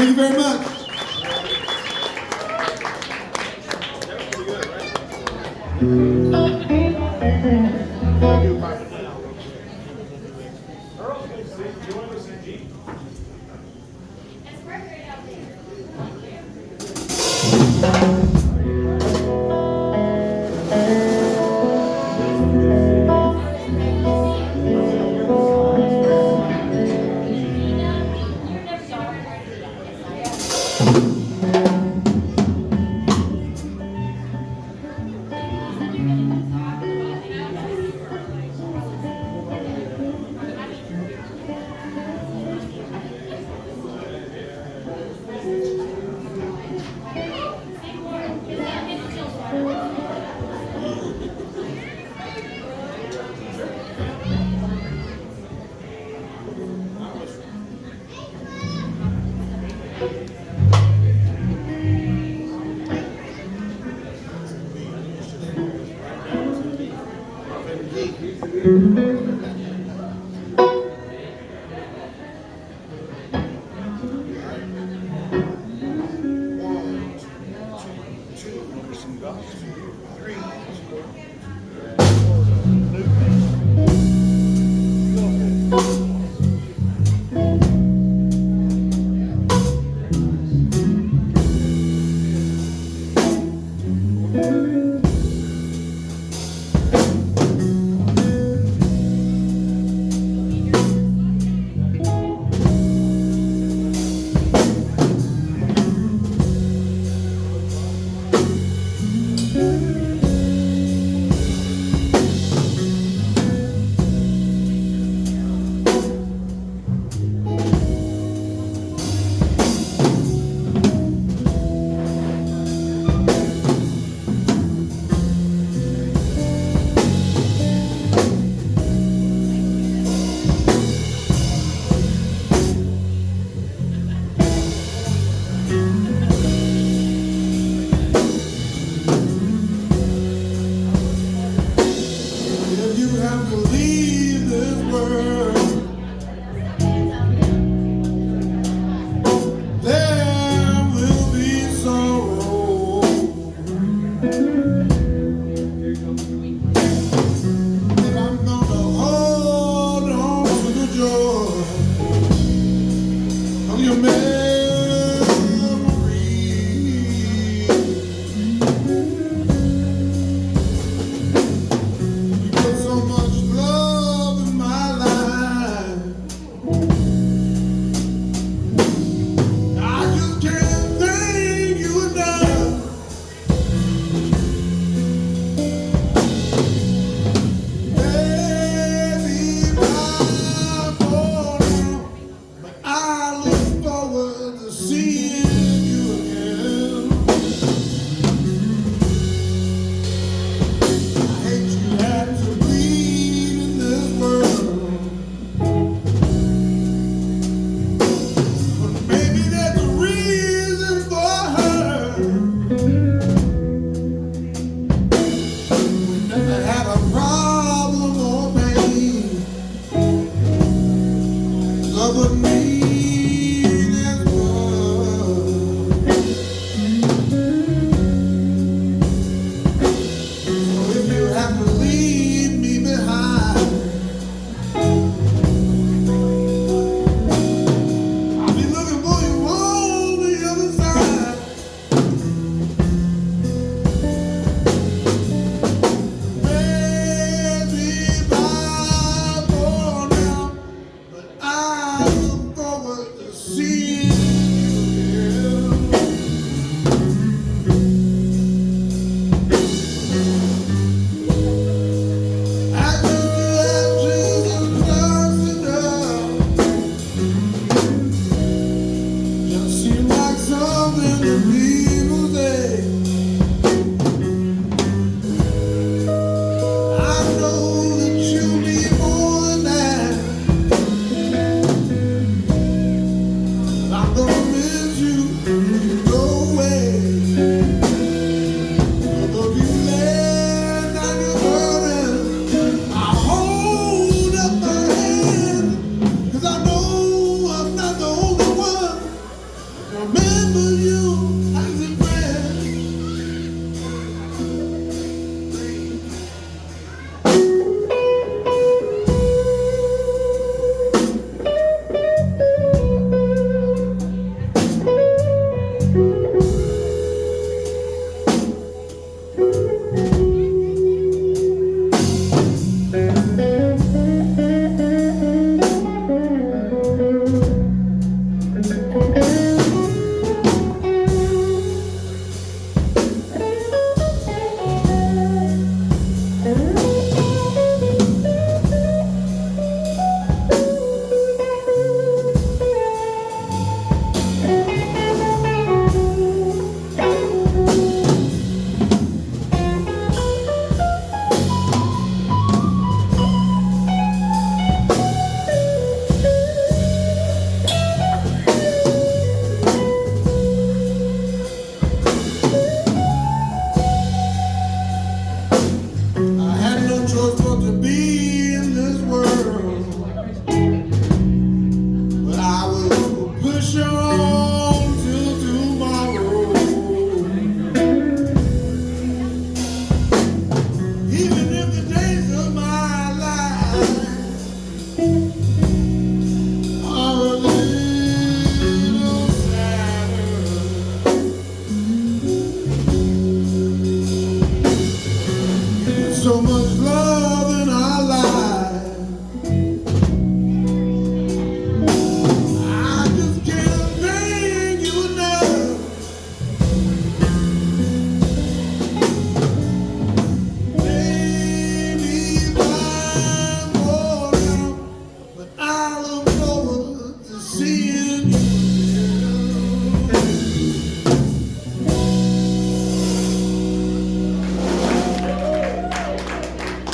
Thank you very much.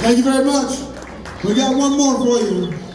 Thank you very much. We got one more for you.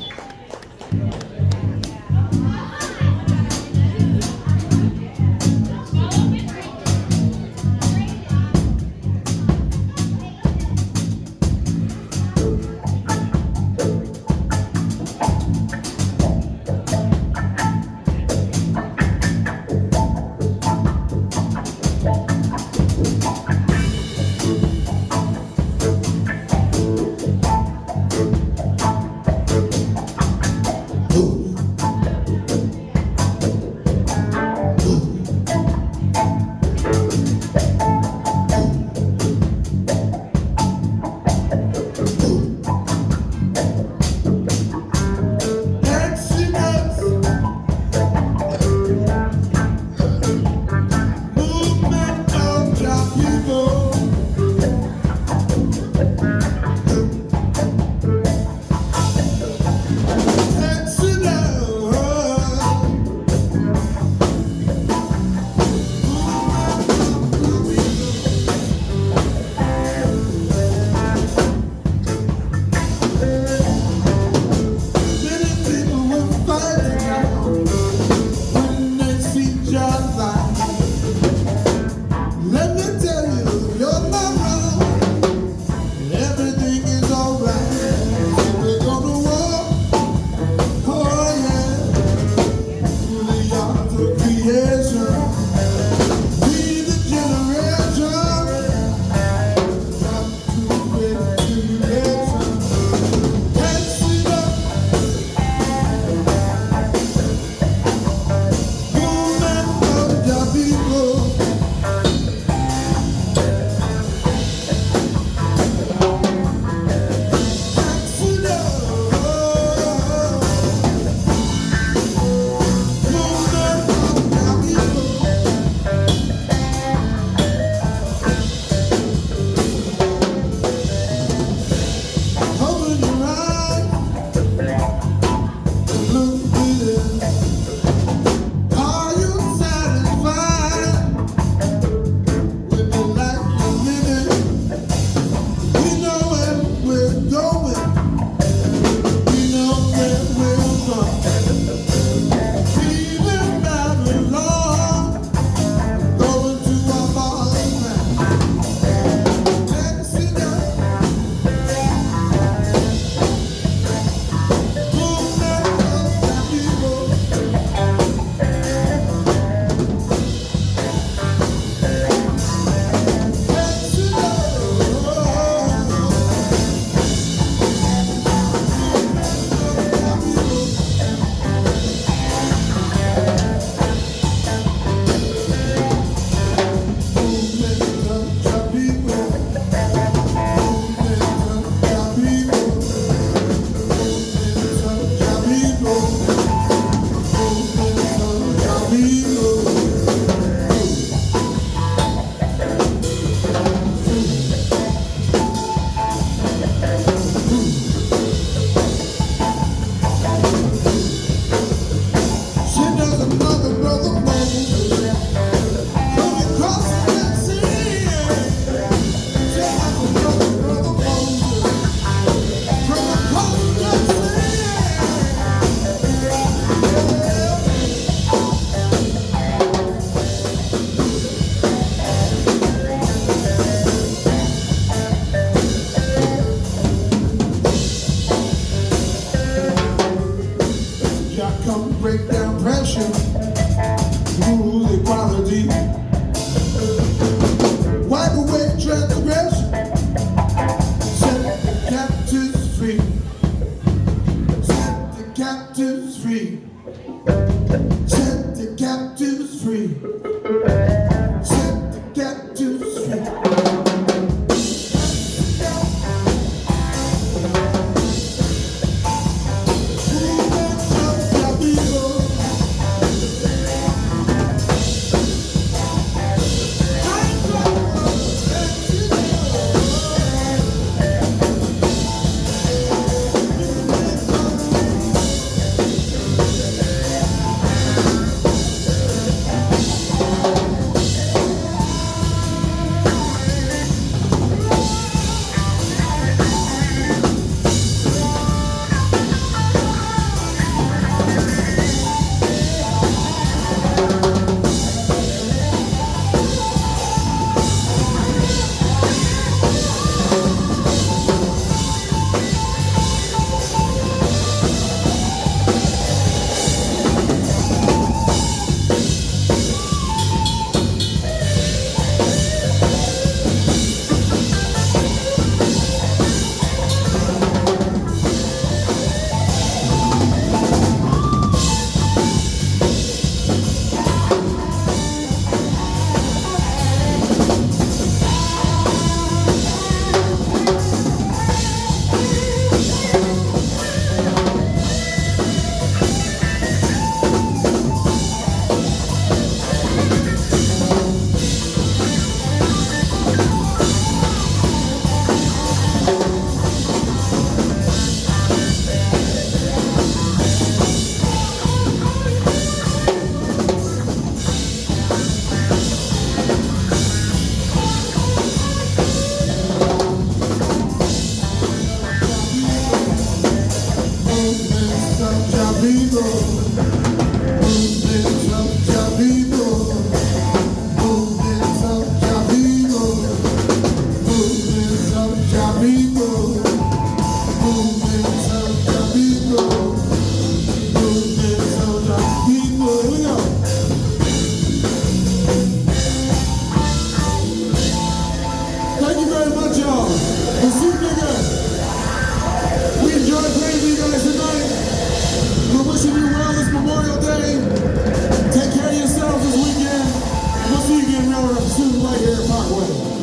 Let me tell you, you're tune right here at Parkway.